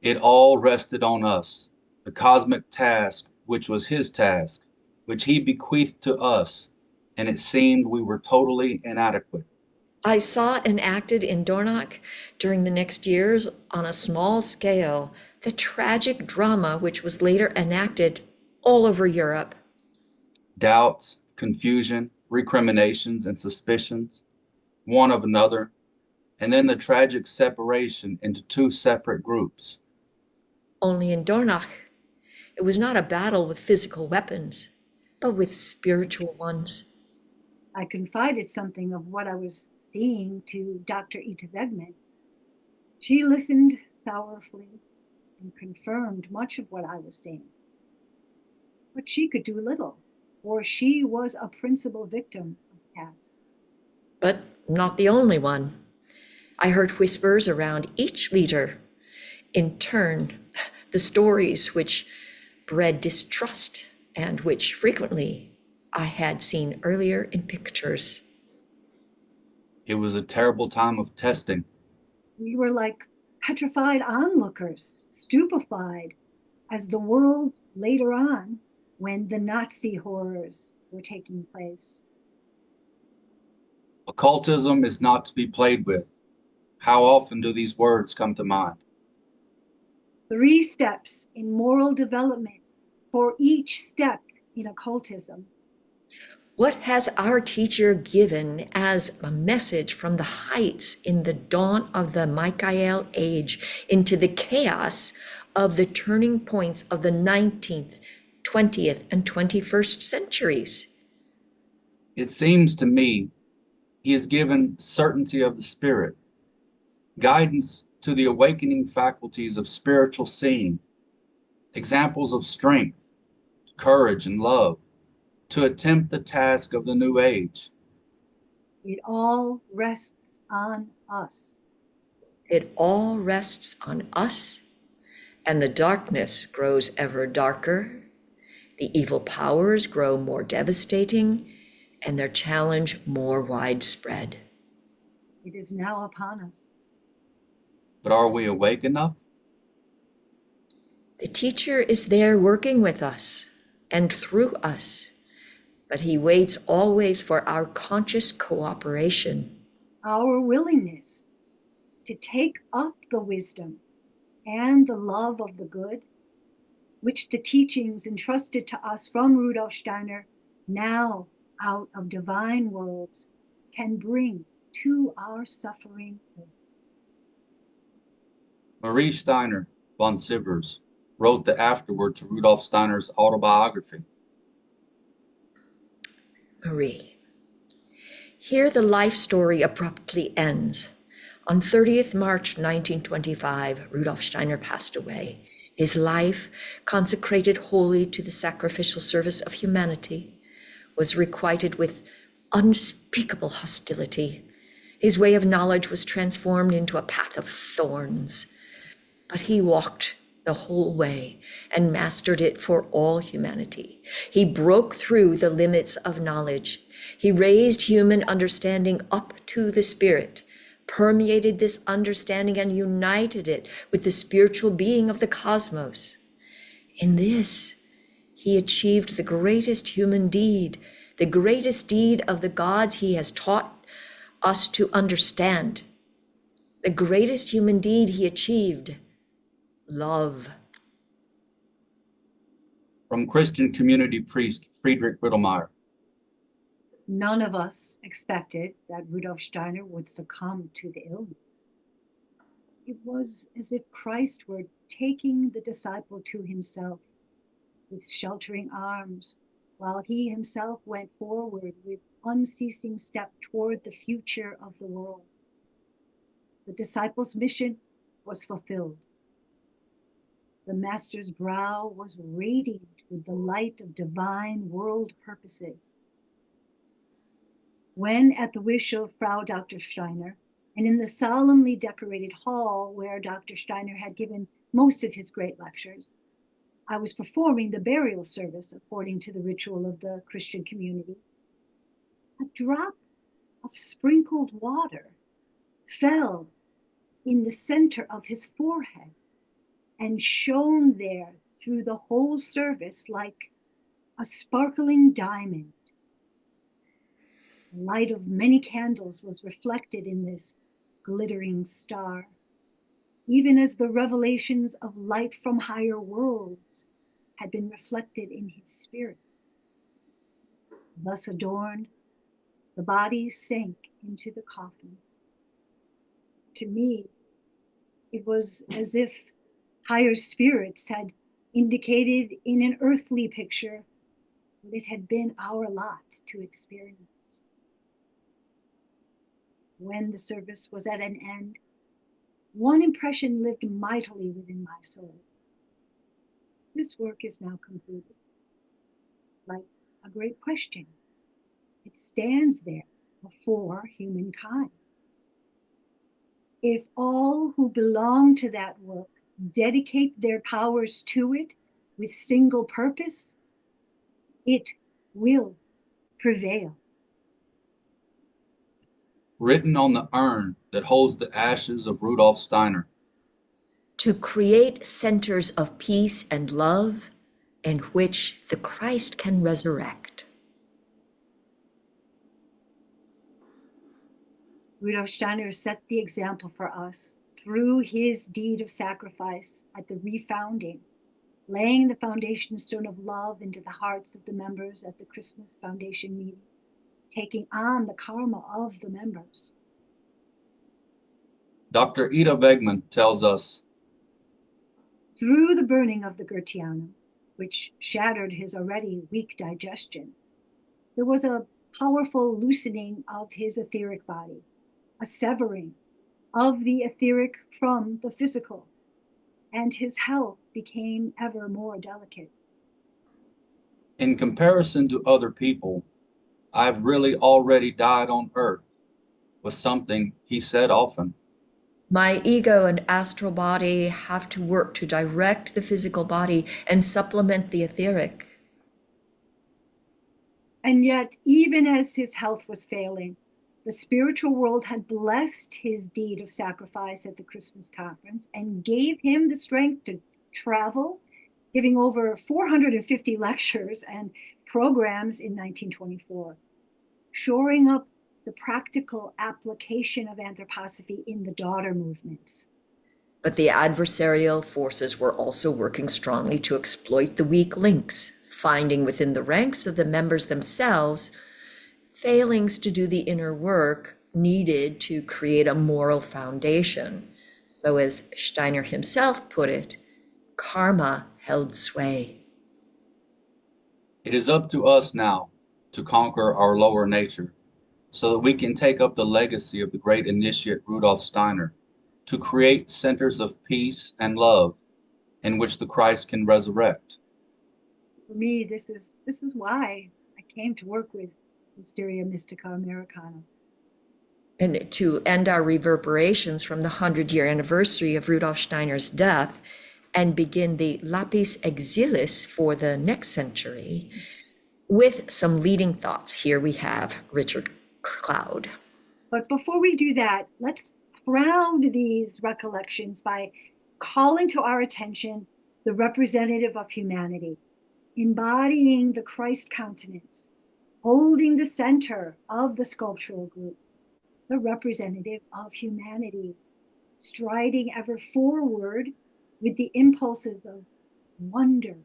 It all rested on us, the cosmic task which was his task, which he bequeathed to us, and it seemed we were totally inadequate. I saw enacted in Dornach during the next years on a small scale the tragic drama which was later enacted all over Europe. Doubts, confusion, recriminations, and suspicions, one of another, and then the tragic separation into two separate groups. Only in Dornach, it was not a battle with physical weapons, but with spiritual ones. I confided something of what I was seeing to Dr. Ita Wegman. She listened sorrowfully and confirmed much of what I was saying. But she could do little, for she was a principal victim of the task. But not the only one. I heard whispers around each leader. In turn, the stories which bred distrust and which frequently I had seen earlier in pictures. It was a terrible time of testing. We were like petrified onlookers, stupefied, as the world later on, when the Nazi horrors were taking place. Occultism is not to be played with. How often do these words come to mind? 3 steps in moral development for each step in occultism. What has our teacher given as a message from the heights in the dawn of the Michael age into the chaos of the turning points of the 19th, 20th, and 21st centuries? It seems to me he has given certainty of the spirit, guidance to the awakening faculties of spiritual seeing, examples of strength, courage, and love to attempt the task of the new age. It all rests on us. It all rests on us, and the darkness grows ever darker. The evil powers grow more devastating, and their challenge more widespread. It is now upon us. But are we awake enough? The teacher is there working with us and through us, but he waits always for our conscious cooperation. Our willingness to take up the wisdom and the love of the good, which the teachings entrusted to us from Rudolf Steiner, now out of divine worlds, can bring to our suffering earth. Marie Steiner von Sivers wrote the afterword to Rudolf Steiner's autobiography. Marie. Here the life story abruptly ends. On 30th March 1925, Rudolf Steiner passed away. His life, consecrated wholly to the sacrificial service of humanity, was requited with unspeakable hostility. His way of knowledge was transformed into a path of thorns, but he walked the whole way and mastered it for all humanity. He broke through the limits of knowledge. He raised human understanding up to the spirit, permeated this understanding and united it with the spiritual being of the cosmos. In this, he achieved the greatest human deed, the greatest deed of the gods he has taught us to understand. The greatest human deed he achieved, love. From Christian community priest Friedrich Riddlemeyer. None of us expected that Rudolf Steiner would succumb to the illness. It was as if Christ were taking the disciple to himself with sheltering arms, while he himself went forward with unceasing step toward the future of the world. The disciple's mission was fulfilled. The master's brow was radiant with the light of divine world purposes. When, at the wish of Frau Dr. Steiner, and in the solemnly decorated hall where Dr. Steiner had given most of his great lectures, I was performing the burial service according to the ritual of the Christian community, a drop of sprinkled water fell in the center of his forehead and shone there through the whole service like a sparkling diamond. The light of many candles was reflected in this glittering star, even as the revelations of light from higher worlds had been reflected in his spirit. Thus adorned, the body sank into the coffin. To me, it was as if higher spirits had indicated in an earthly picture what it had been our lot to experience. When the service was at an end, one impression lived mightily within my soul. This work is now concluded. Like a great question, it stands there before humankind. If all who belong to that work dedicate their powers to it with single purpose, it will prevail. Written on the urn that holds the ashes of Rudolf Steiner. To create centers of peace and love in which the Christ can resurrect. Rudolf Steiner set the example for us through his deed of sacrifice at the refounding, laying the foundation stone of love into the hearts of the members at the Christmas Foundation meeting, taking on the karma of the members. Dr. Ida Wegman tells us, through the burning of the Goetheanum, which shattered his already weak digestion, there was a powerful loosening of his etheric body, a severing of the etheric from the physical, and his health became ever more delicate. in comparison to other people, I've really already died on earth, was something he said often. My ego and astral body have to work to direct the physical body and supplement the etheric. And yet, even as his health was failing, the spiritual world had blessed his deed of sacrifice at the Christmas conference and gave him the strength to travel, giving over 450 lectures and programs in 1924, shoring up the practical application of anthroposophy in the daughter movements. But the adversarial forces were also working strongly to exploit the weak links, finding within the ranks of the members themselves failings to do the inner work needed to create a moral foundation. So as Steiner himself put it, karma held sway. It is up to us now to conquer our lower nature so that we can take up the legacy of the great initiate Rudolf Steiner to create centers of peace and love in which the Christ can resurrect. For me, this is why I came to work with Mysteria, Mystica, Americana. And to end our reverberations from the 100-year anniversary of Rudolf Steiner's death and begin the Lapis Exillis for the next century with some leading thoughts. Here we have Richard Cloud. But before we do that, let's ground these recollections by calling to our attention the representative of humanity, embodying the Christ countenance, holding the center of the sculptural group, the representative of humanity, striding ever forward with the impulses of wonder,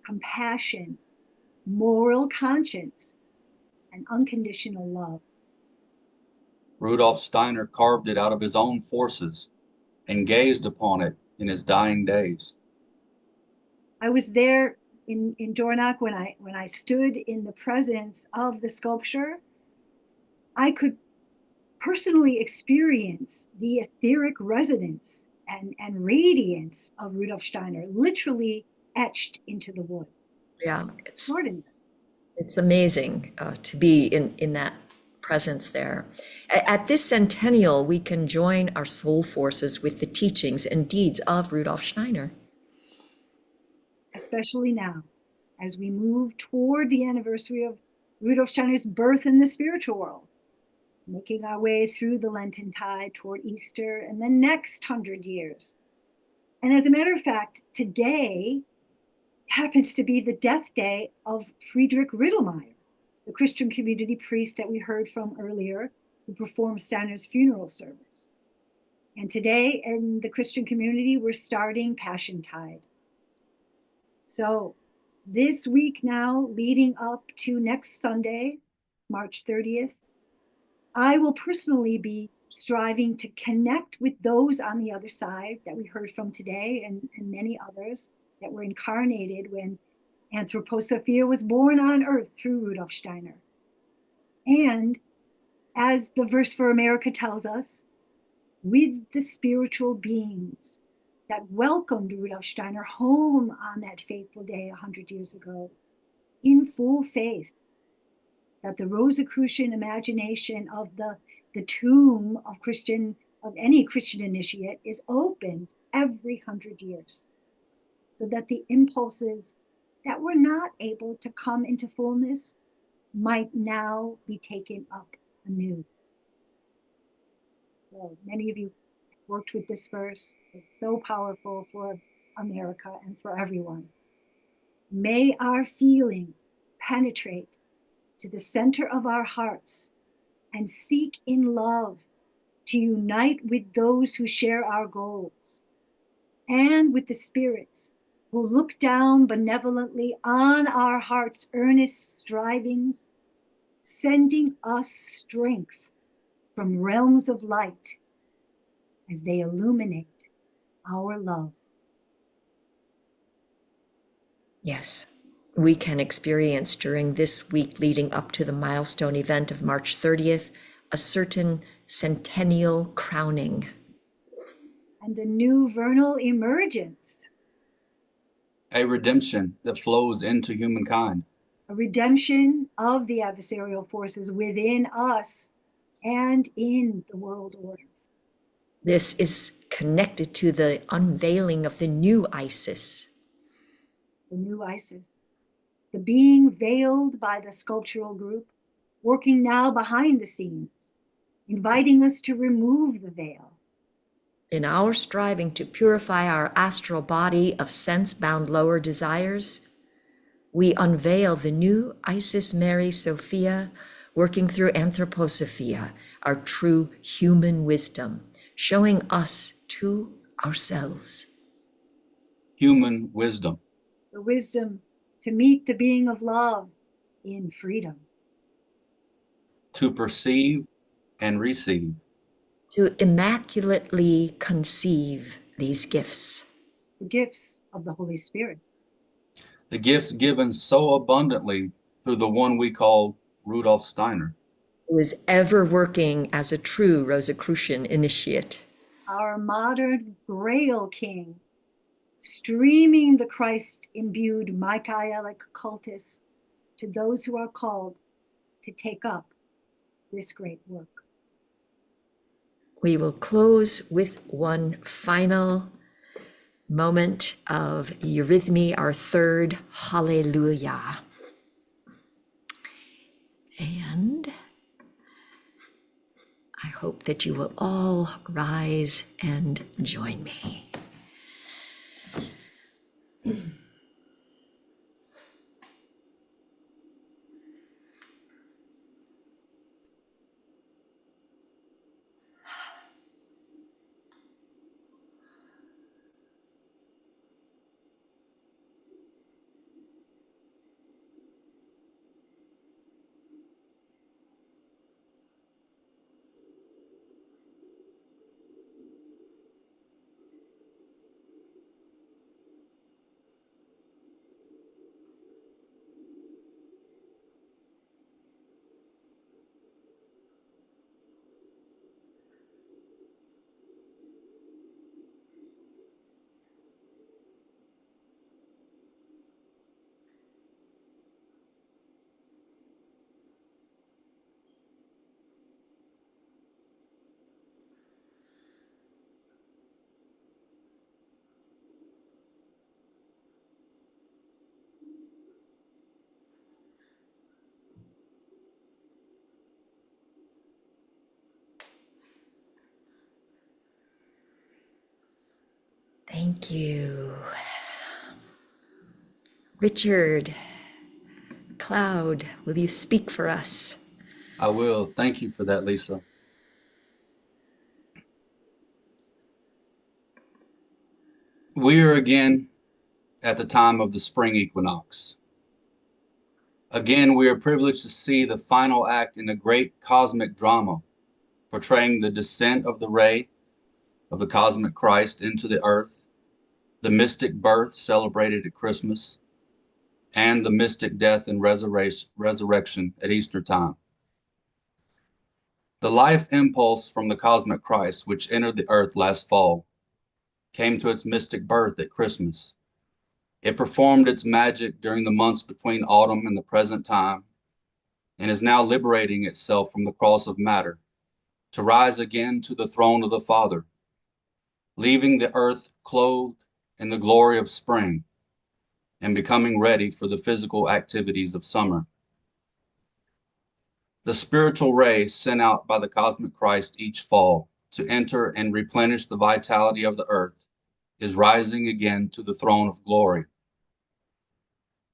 compassion, moral conscience, and unconditional love. Rudolf Steiner carved it out of his own forces and gazed upon it in his dying days. I was there in Dornach when I stood in the presence of the sculpture. I could personally experience the etheric resonance and radiance of Rudolf Steiner, literally etched into the wood. Yeah, So extraordinary. It's amazing to be in that presence there. At this centennial, we can join our soul forces with the teachings and deeds of Rudolf Steiner. Especially now, as we move toward the anniversary of Rudolf Steiner's birth in the spiritual world, making our way through the Lenten tide toward Easter and the next 100 years. And as a matter of fact, today happens to be the death day of Friedrich Rittelmeyer, the Christian community priest that we heard from earlier, who performed Steiner's funeral service. And today in the Christian community, we're starting Passion Tide. So this week now, leading up to next Sunday, March 30th, I will personally be striving to connect with those on the other side that we heard from today and many others that were incarnated when Anthroposophia was born on earth through Rudolf Steiner. And as the verse for America tells us, with the spiritual beings that welcomed Rudolf Steiner home on that fateful day 100 years ago, in full faith that the Rosicrucian imagination of the tomb of any Christian initiate is opened every 100 years, so that the impulses that were not able to come into fullness might now be taken up anew. So many of you worked with this verse. It's so powerful for America and for everyone. May our feeling penetrate to the center of our hearts and seek in love to unite with those who share our goals and with the spirits who look down benevolently on our hearts' earnest strivings, sending us strength from realms of light as they illuminate our love. Yes, we can experience during this week leading up to the milestone event of March 30th, a certain centennial crowning. And a new vernal emergence. A redemption that flows into humankind. A redemption of the adversarial forces within us and in the world order. This is connected to the unveiling of the new Isis. The new Isis, the being veiled by the sculptural group, working now behind the scenes, inviting us to remove the veil. In our striving to purify our astral body of sense-bound lower desires, we unveil the new Isis Mary Sophia, working through Anthroposophia, our true human wisdom, showing us to ourselves. Human wisdom. The wisdom to meet the being of love in freedom. To perceive and receive. To immaculately conceive these gifts. The gifts of the Holy Spirit. The gifts given so abundantly through the one we call Rudolf Steiner. Who is ever working as a true Rosicrucian initiate. Our modern Grail King, streaming the Christ-imbued Michaelic cultus to those who are called to take up this great work. We will close with one final moment of Eurythmy, our third Hallelujah. And I hope that you will all rise and join me. Thank you. Richard, Cloud, will you speak for us? I will. Thank you for that, Lisa. We are again at the time of the spring equinox. Again, we are privileged to see the final act in a great cosmic drama, portraying the descent of the ray of the cosmic Christ into the earth, the mystic birth celebrated at Christmas, and the mystic death and resurrection at Easter time. The life impulse from the cosmic Christ, which entered the earth last fall, came to its mystic birth at Christmas. It performed its magic during the months between autumn and the present time, and is now liberating itself from the cross of matter to rise again to the throne of the Father, leaving the earth clothed in the glory of spring and becoming ready for the physical activities of summer. The spiritual ray sent out by the cosmic Christ each fall to enter and replenish the vitality of the earth is rising again to the throne of glory.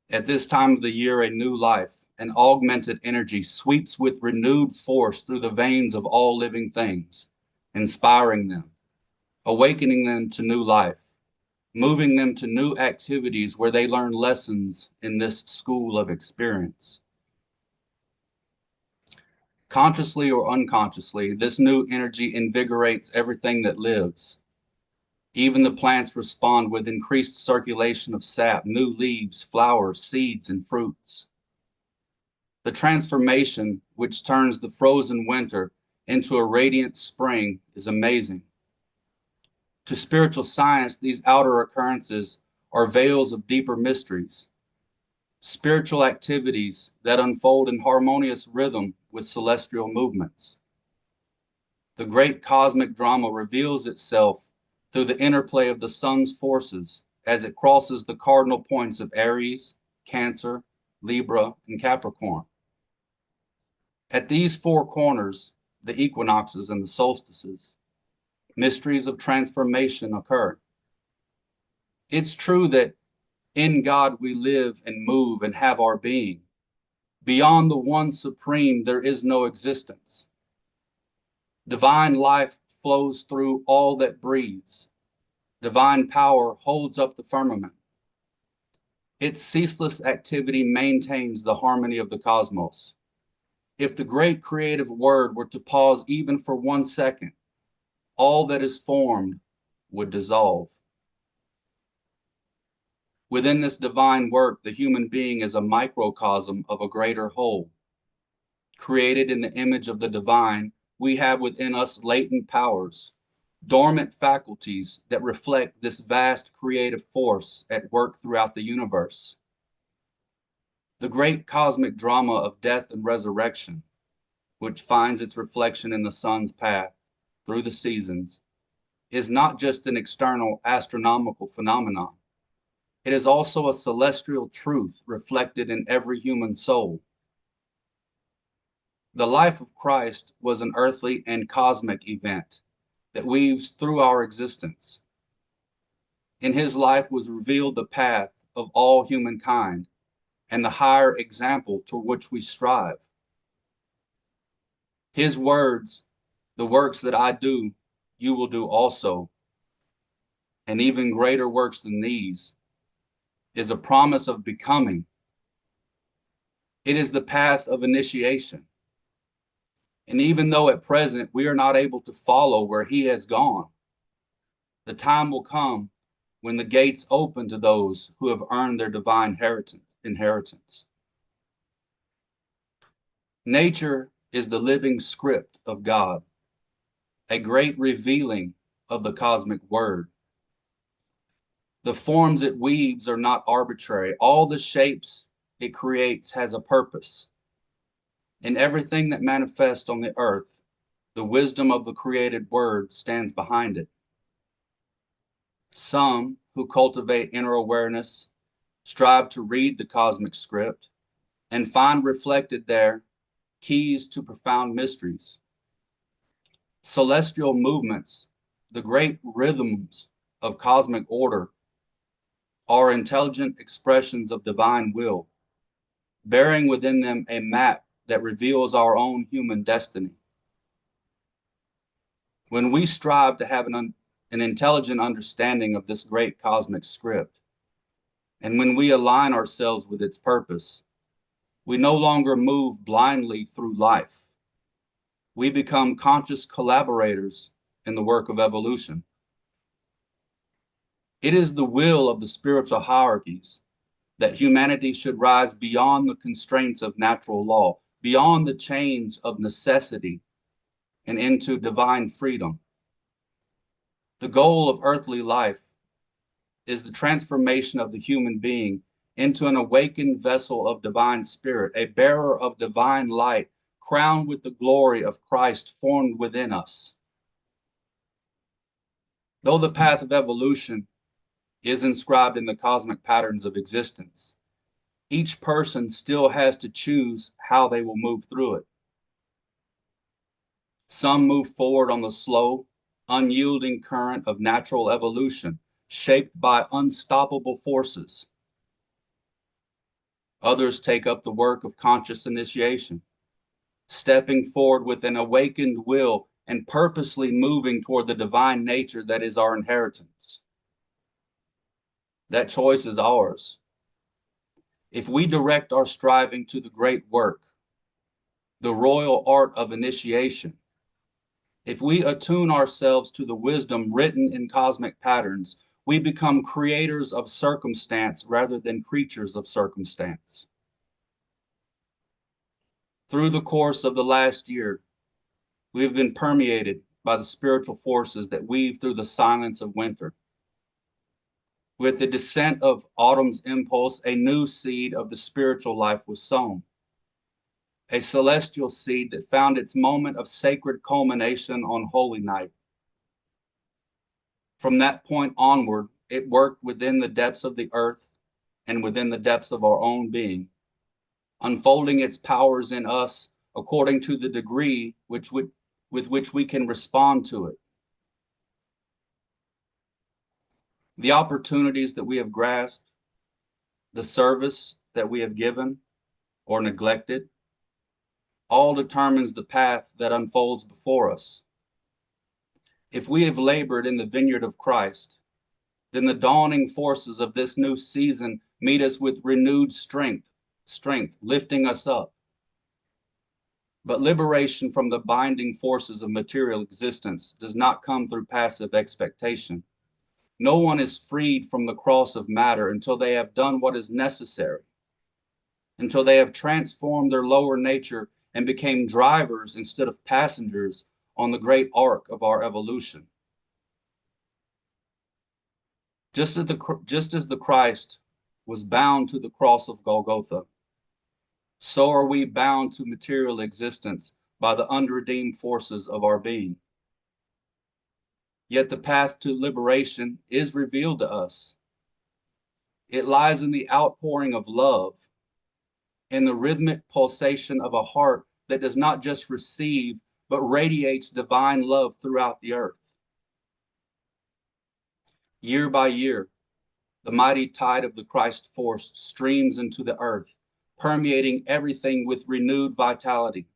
At this time of the year, a new life, an augmented energy sweeps with renewed force through the veins of all living things, inspiring them, awakening them to new life, moving them to new activities where they learn lessons in this school of experience. Consciously or unconsciously, this new energy invigorates everything that lives. Even the plants respond with increased circulation of sap, new leaves, flowers, seeds, and fruits. The transformation, which turns the frozen winter into a radiant spring, is amazing. To spiritual science, these outer occurrences are veils of deeper mysteries, spiritual activities that unfold in harmonious rhythm with celestial movements. The great cosmic drama reveals itself through the interplay of the sun's forces as it crosses the cardinal points of Aries, Cancer, Libra, and Capricorn. At these four corners, the equinoxes and the solstices, mysteries of transformation occur. It's true that in God we live and move and have our being. Beyond the one supreme, there is no existence. Divine life flows through all that breathes. Divine power holds up the firmament. Its ceaseless activity maintains the harmony of the cosmos. If the great creative word were to pause even for 1 second, all that is formed would dissolve. Within this divine work, the human being is a microcosm of a greater whole. Created in the image of the divine, we have within us latent powers, dormant faculties that reflect this vast creative force at work throughout the universe. The great cosmic drama of death and resurrection, which finds its reflection in the sun's path through the seasons, is not just an external astronomical phenomenon. It is also a celestial truth reflected in every human soul. The life of Christ was an earthly and cosmic event that weaves through our existence. In his life was revealed the path of all humankind and the higher example to which we strive. His words, "The works that I do, you will do also, and even greater works than these," is a promise of becoming. It is the path of initiation. And even though at present we are not able to follow where he has gone, the time will come when the gates open to those who have earned their divine inheritance. Nature is the living script of God, a great revealing of the cosmic word. The forms it weaves are not arbitrary. All the shapes it creates has a purpose. In everything that manifests on the earth, the wisdom of the created word stands behind it. Some who cultivate inner awareness strive to read the cosmic script and find reflected there keys to profound mysteries. Celestial movements, the great rhythms of cosmic order, are intelligent expressions of divine will, bearing within them a map that reveals our own human destiny. When we strive to have an intelligent understanding of this great cosmic script, and when we align ourselves with its purpose, we no longer move blindly through life. We become conscious collaborators in the work of evolution. It is the will of the spiritual hierarchies that humanity should rise beyond the constraints of natural law, beyond the chains of necessity, and into divine freedom. The goal of earthly life is the transformation of the human being into an awakened vessel of divine spirit, a bearer of divine light, crowned with the glory of Christ formed within us. Though the path of evolution is inscribed in the cosmic patterns of existence, each person still has to choose how they will move through it. Some move forward on the slow, unyielding current of natural evolution, shaped by unstoppable forces. Others take up the work of conscious initiation, stepping forward with an awakened will and purposely moving toward the divine nature that is our inheritance. That choice is ours. If we direct our striving to the great work, the royal art of initiation, if we attune ourselves to the wisdom written in cosmic patterns, we become creators of circumstance rather than creatures of circumstance. Through the course of the last year, we have been permeated by the spiritual forces that weave through the silence of winter. With the descent of autumn's impulse, a new seed of the spiritual life was sown, a celestial seed that found its moment of sacred culmination on Holy Night. From that point onward, it worked within the depths of the earth and within the depths of our own being, unfolding its powers in us according to the degree with which we can respond to it. The opportunities that we have grasped, the service that we have given or neglected, all determines the path that unfolds before us. If we have labored in the vineyard of Christ, then the dawning forces of this new season meet us with renewed strength, lifting us up. But liberation from the binding forces of material existence does not come through passive expectation. No one is freed from the cross of matter until they have done what is necessary, until they have transformed their lower nature and became drivers instead of passengers on the great arc of our evolution. Just as the Christ was bound to the cross of Golgotha, so are we bound to material existence by the unredeemed forces of our being. Yet the path to liberation is revealed to us. It lies in the outpouring of love, in the rhythmic pulsation of a heart that does not just receive, but radiates divine love throughout the earth. Year by year, the mighty tide of the Christ force streams into the earth, permeating everything with renewed vitality.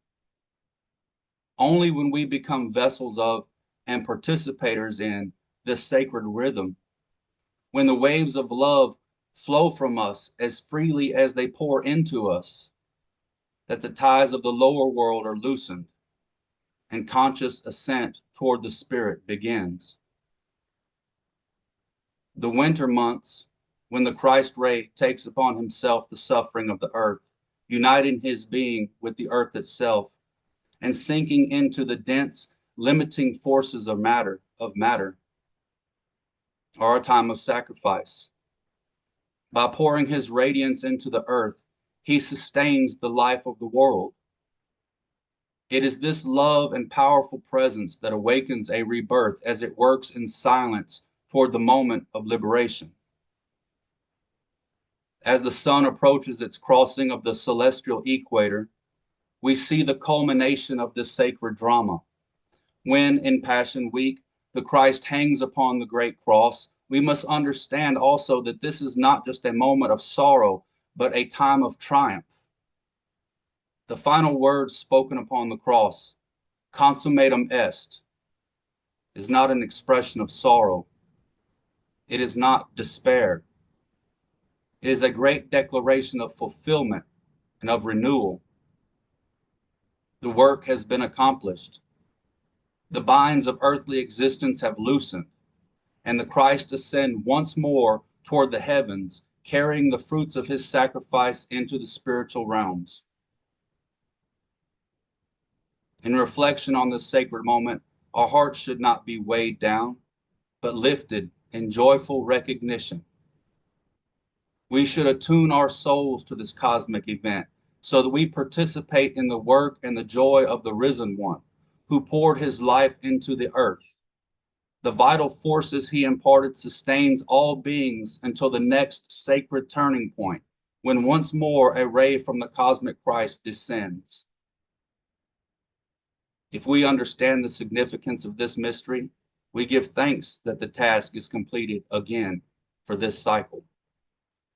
Only when we become vessels of and participators in this sacred rhythm, when the waves of love flow from us as freely as they pour into us, that the ties of the lower world are loosened and conscious ascent toward the spirit begins. The winter months, when the Christ ray takes upon himself the suffering of the earth, uniting his being with the earth itself, and sinking into the dense, limiting forces of matter, are a time of sacrifice. By pouring his radiance into the earth, he sustains the life of the world. It is this love and powerful presence that awakens a rebirth as it works in silence toward the moment of liberation. As the sun approaches its crossing of the celestial equator, we see the culmination of this sacred drama. When, in Passion Week, the Christ hangs upon the great cross, we must understand also that this is not just a moment of sorrow, but a time of triumph. The final words spoken upon the cross, consummatum est, is not an expression of sorrow. It is not despair. It is a great declaration of fulfillment and of renewal. The work has been accomplished. The binds of earthly existence have loosened, and the Christ ascend once more toward the heavens, carrying the fruits of his sacrifice into the spiritual realms. In reflection on this sacred moment, our hearts should not be weighed down, but lifted in joyful recognition. We should attune our souls to this cosmic event so that we participate in the work and the joy of the risen one, who poured his life into the earth. The vital forces he imparted sustains all beings until the next sacred turning point, when once more a ray from the cosmic Christ descends. If we understand the significance of this mystery, we give thanks that the task is completed again for this cycle,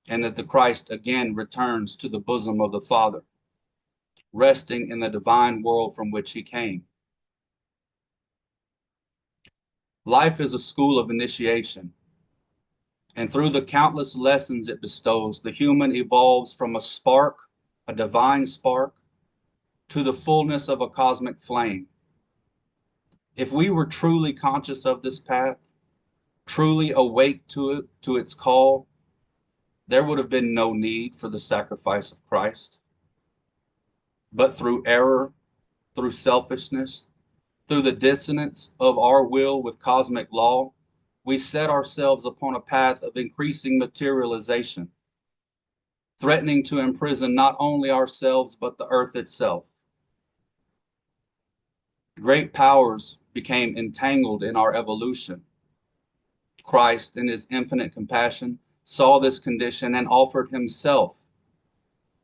and that the Christ again returns to the bosom of the Father, resting in the divine world from which he came. Life is a school of initiation, and through the countless lessons it bestows, the human evolves from a spark, a divine spark, to the fullness of a cosmic flame. If we were truly conscious of this path, truly awake to it, to its call, there would have been no need for the sacrifice of Christ. But through error, through selfishness, through the dissonance of our will with cosmic law, we set ourselves upon a path of increasing materialization, threatening to imprison not only ourselves, but the earth itself. Great powers became entangled in our evolution. Christ, in his infinite compassion, saw this condition and offered himself,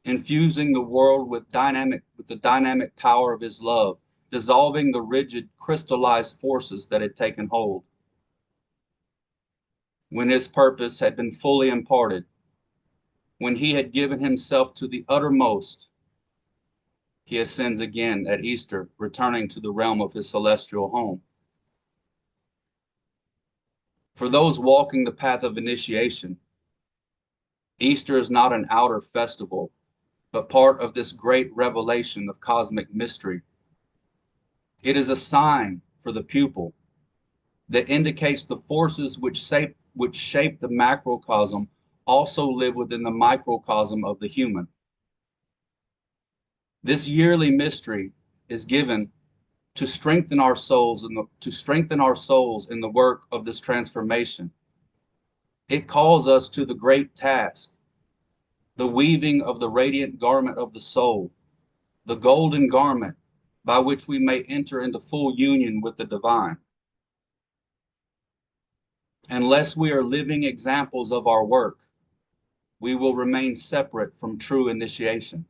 infusing the world with the dynamic power of his love, dissolving the rigid, crystallized forces that had taken hold. When his purpose had been fully imparted, when he had given himself to the uttermost, he ascends again at Easter, returning to the realm of his celestial home. For those walking the path of initiation, Easter is not an outer festival, but part of this great revelation of cosmic mystery. It is a sign for the pupil that indicates the forces which shape the macrocosm also live within the microcosm of the human. This yearly mystery is given to strengthen our souls in the work of this transformation. It calls us to the great task, the weaving of the radiant garment of the soul, the golden garment by which we may enter into full union with the divine. Unless we are living examples of our work, we will remain separate from true initiation.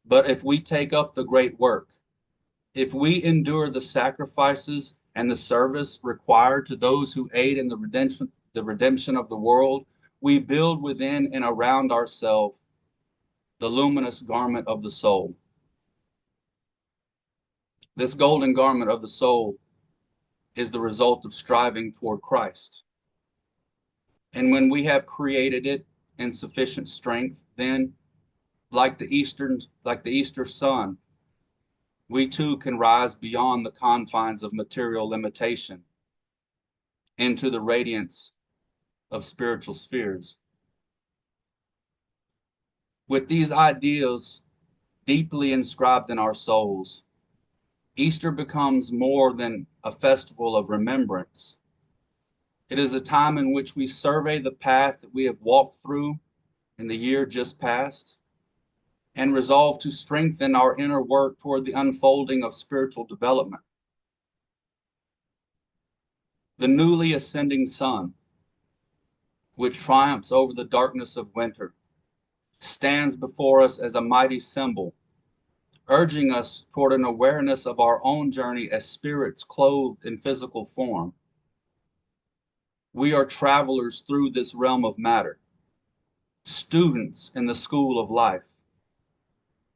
But if we take up the great work, if we endure the sacrifices and the service required to those who aid in the redemption of the world, we build within and around ourselves the luminous garment of the soul. This golden garment of the soul is the result of striving toward Christ. And when we have created it in sufficient strength, then, like the Easter sun, we too can rise beyond the confines of material limitation into the radiance of spiritual spheres. With these ideals deeply inscribed in our souls, Easter becomes more than a festival of remembrance. It is a time in which we survey the path that we have walked through in the year just past and resolve to strengthen our inner work toward the unfolding of spiritual development. The newly ascending sun, which triumphs over the darkness of winter, stands before us as a mighty symbol, urging us toward an awareness of our own journey as spirits clothed in physical form. We are travelers through this realm of matter, students in the school of life.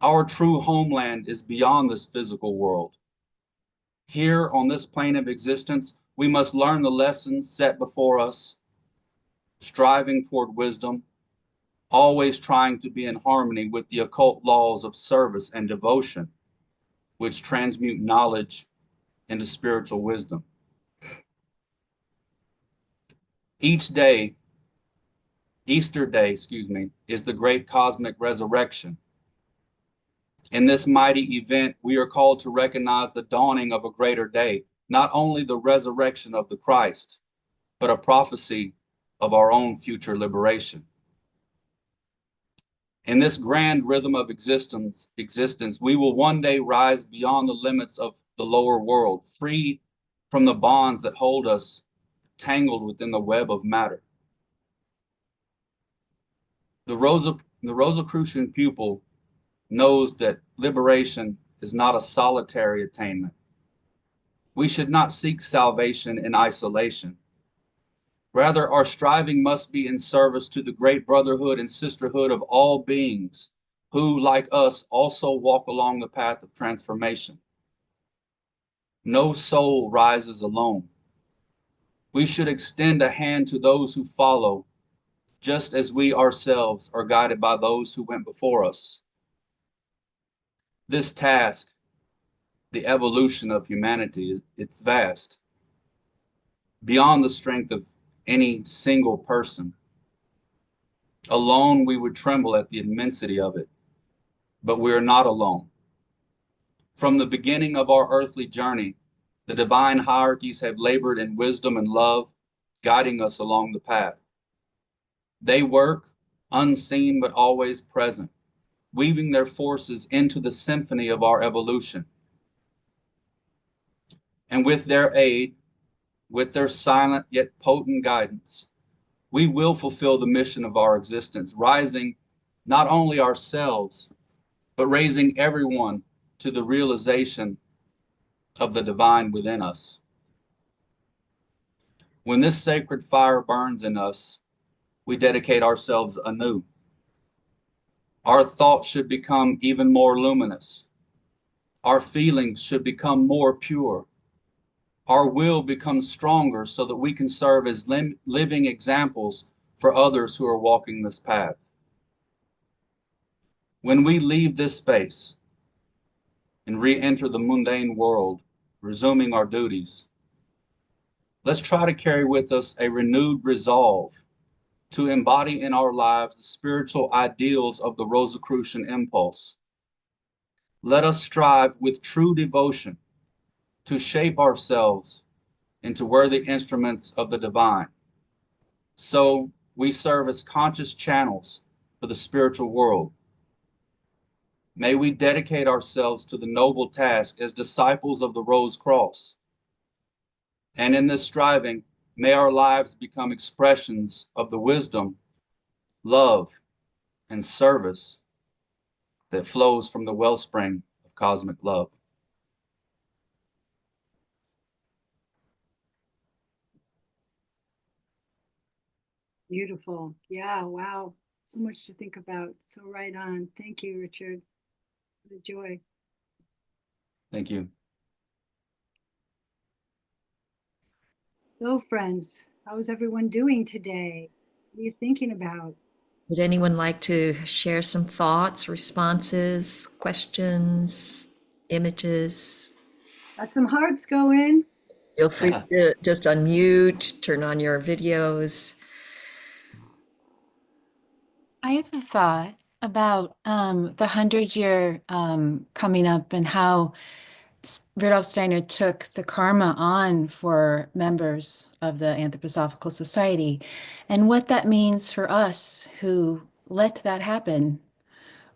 Our true homeland is beyond this physical world. Here on this plane of existence, we must learn the lessons set before us, striving toward wisdom, always trying to be in harmony with the occult laws of service and devotion, which transmute knowledge into spiritual wisdom. Each day, Easter Day, is the great cosmic resurrection. In this mighty event, we are called to recognize the dawning of a greater day, not only the resurrection of the Christ, but a prophecy of our own future liberation. In this grand rhythm of existence, we will one day rise beyond the limits of the lower world, free from the bonds that hold us tangled within the web of matter. The Rosicrucian pupil knows that liberation is not a solitary attainment. We should not seek salvation in isolation. Rather, our striving must be in service to the great brotherhood and sisterhood of all beings who, like us, also walk along the path of transformation. No soul rises alone. We should extend a hand to those who follow, just as we ourselves are guided by those who went before us. This task, the evolution of humanity, it's vast, beyond the strength of any single person. Alone, we would tremble at the immensity of it, but we are not alone. From the beginning of our earthly journey, the divine hierarchies have labored in wisdom and love, guiding us along the path. They work, unseen but always present, weaving their forces into the symphony of our evolution. And with their aid, with their silent yet potent guidance, we will fulfill the mission of our existence, rising not only ourselves, but raising everyone to the realization of the divine within us. When this sacred fire burns in us, we dedicate ourselves anew. Our thoughts should become even more luminous. Our feelings should become more pure. Our will becomes stronger so that we can serve as living examples for others who are walking this path. When we leave this space and re-enter the mundane world, resuming our duties, let's try to carry with us a renewed resolve to embody in our lives the spiritual ideals of the Rosicrucian impulse. Let us strive with true devotion to shape ourselves into worthy instruments of the divine. So we serve as conscious channels for the spiritual world. May we dedicate ourselves to the noble task as disciples of the Rose Cross. And in this striving, may our lives become expressions of the wisdom, love, and service that flows from the wellspring of cosmic love. Beautiful. Yeah, wow. So much to think about. So right on. Thank you, Richard. The joy. Thank you. So, friends, how is everyone doing today? What are you thinking about? Would anyone like to share some thoughts, responses, questions, images? Got some hearts going. Feel free to just unmute, turn on your videos. I have a thought about the 100-year coming up and how Rudolf Steiner took the karma on for members of the Anthroposophical Society and what that means for us who let that happen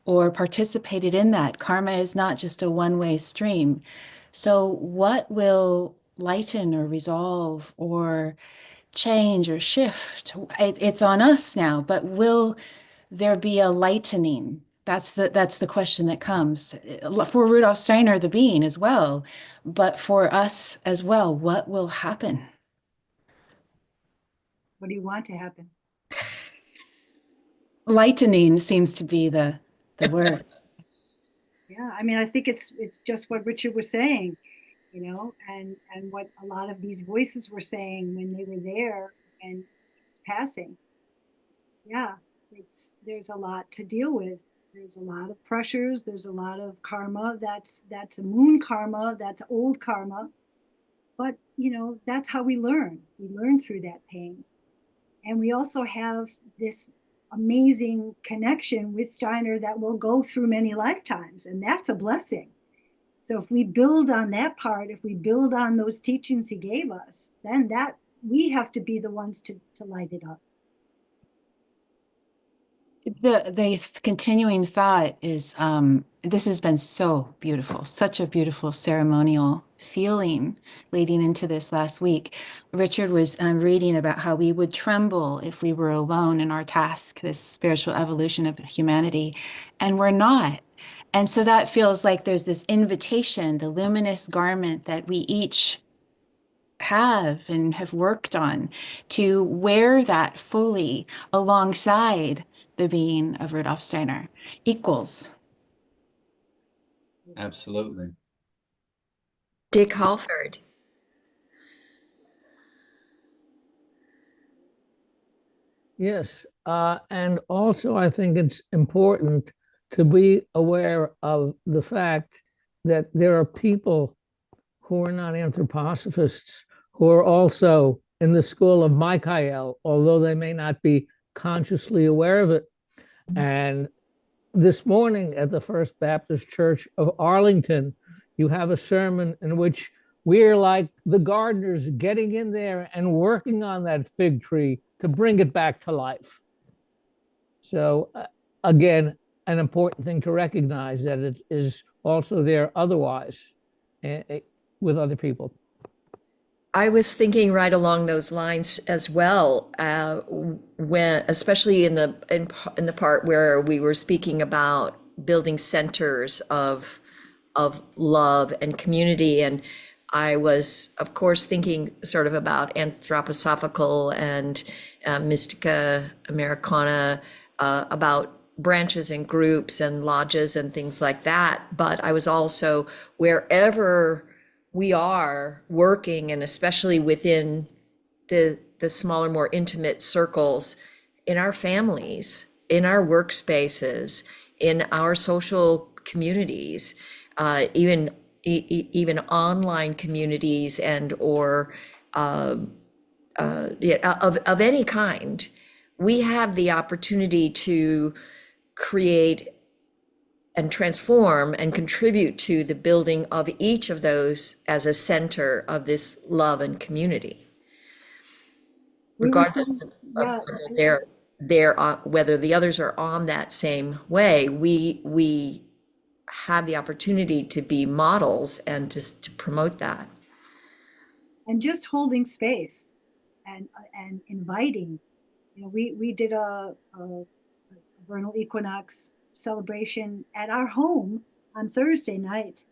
or participated in that. Karma is not just a one-way stream. So what will lighten or resolve or change or shift? It's on us now, but will there be a lightening? That's the question that comes for Rudolf Steiner, the being as well, but for us as well. What will happen? What do you want to happen? Lightening seems to be the word. Yeah, I mean, I think it's just what Richard was saying, and what a lot of these voices were saying when they were there and it's passing. Yeah, there's a lot to deal with. There's a lot of pressures. There's a lot of karma. That's a moon karma. That's old karma. But that's how we learn. We learn through that pain, and we also have this amazing connection with Steiner that will go through many lifetimes, and that's a blessing. So if we build on that part, if we build on those teachings he gave us, then that we have to be the ones to light it up. The continuing thought is this has been so beautiful, such a beautiful ceremonial feeling leading into this last week. Richard was reading about how we would tremble if we were alone in our task, this spiritual evolution of humanity, and we're not. And so that feels like there's this invitation, the luminous garment that we each have and have worked on, to wear that fully alongside the being of Rudolf Steiner, equals. Absolutely. Dick Halford. Yes, and also I think it's important to be aware of the fact that there are people who are not anthroposophists who are also in the school of Michael, although they may not be consciously aware of it. And this morning at the First Baptist Church of Arlington, you have a sermon in which we're like the gardeners getting in there and working on that fig tree to bring it back to life. So again, an important thing to recognize that it is also there otherwise with other people. I was thinking right along those lines as well, when, especially in the part where we were speaking about building centers of love and community, and I was, of course, thinking sort of about anthroposophical and Mystica, Americana, about branches and groups and lodges and things like that. But I was also, wherever we are working, and especially within the smaller, more intimate circles, in our families, in our workspaces, in our social communities, even online communities and or yeah, of any kind, we have the opportunity to create and transform and contribute to the building of each of those as a center of this love and community. We were Regardless saying, of yeah, whether they're on, whether the others are on that same way, we have the opportunity to be models and to promote that. and just holding space and inviting. You know, we did a vernal equinox celebration at our home on Thursday night,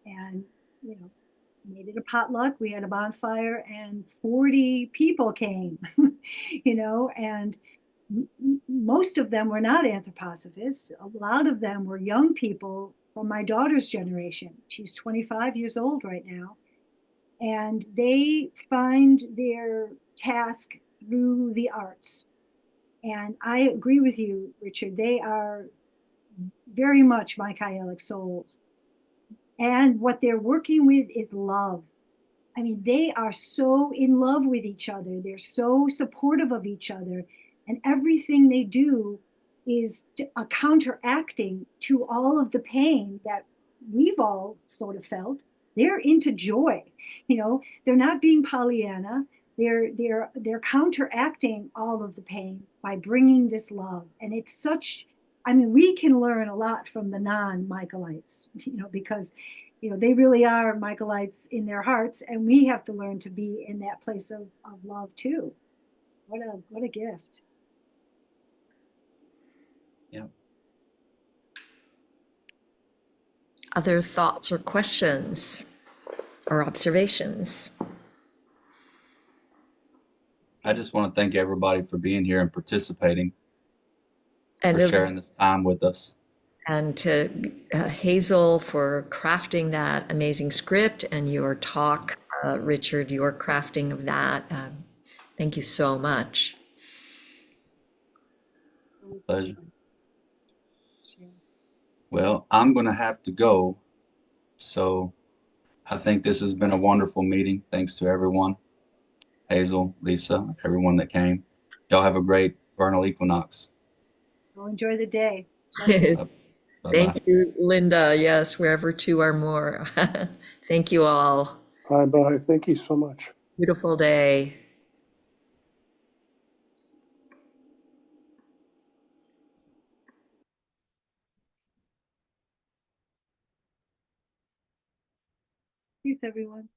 and you know, made it a potluck. We had a bonfire, and 40 people came. You know, and most of them were not anthroposophists. A lot of them were young people from my daughter's generation. She's 25 years old right now. And they find their task through the arts. And I agree with you, Richard. They are very much Michaelic souls. And what they're working with is love. I mean, they are so in love with each other. They're so supportive of each other. And everything they do is a counteracting to all of the pain that we've all sort of felt. They're into joy. You know, they're not being Pollyanna. They're counteracting all of the pain by bringing this love. And it's such, I mean, we can learn a lot from the non-Michaelites, you know, because you know, they really are Michaelites in their hearts, and we have to learn to be in that place of love too. What a gift. Yeah. Other thoughts or questions or observations? I just want to thank everybody for being here and participating, And for sharing this time with us. and to Hazel for crafting that amazing script, and your talk, Richard, your crafting of that. Thank you so much. Pleasure. Well, I'm going to have to go. So I think this has been a wonderful meeting. Thanks to everyone. Hazel, Lisa, everyone that came. Y'all have a great vernal equinox. Well, enjoy the day. Blessings. Bye-bye. Thank you, Linda. Yes, wherever two are more. Thank you all. Bye-bye. Thank you so much. Beautiful day. Peace, everyone.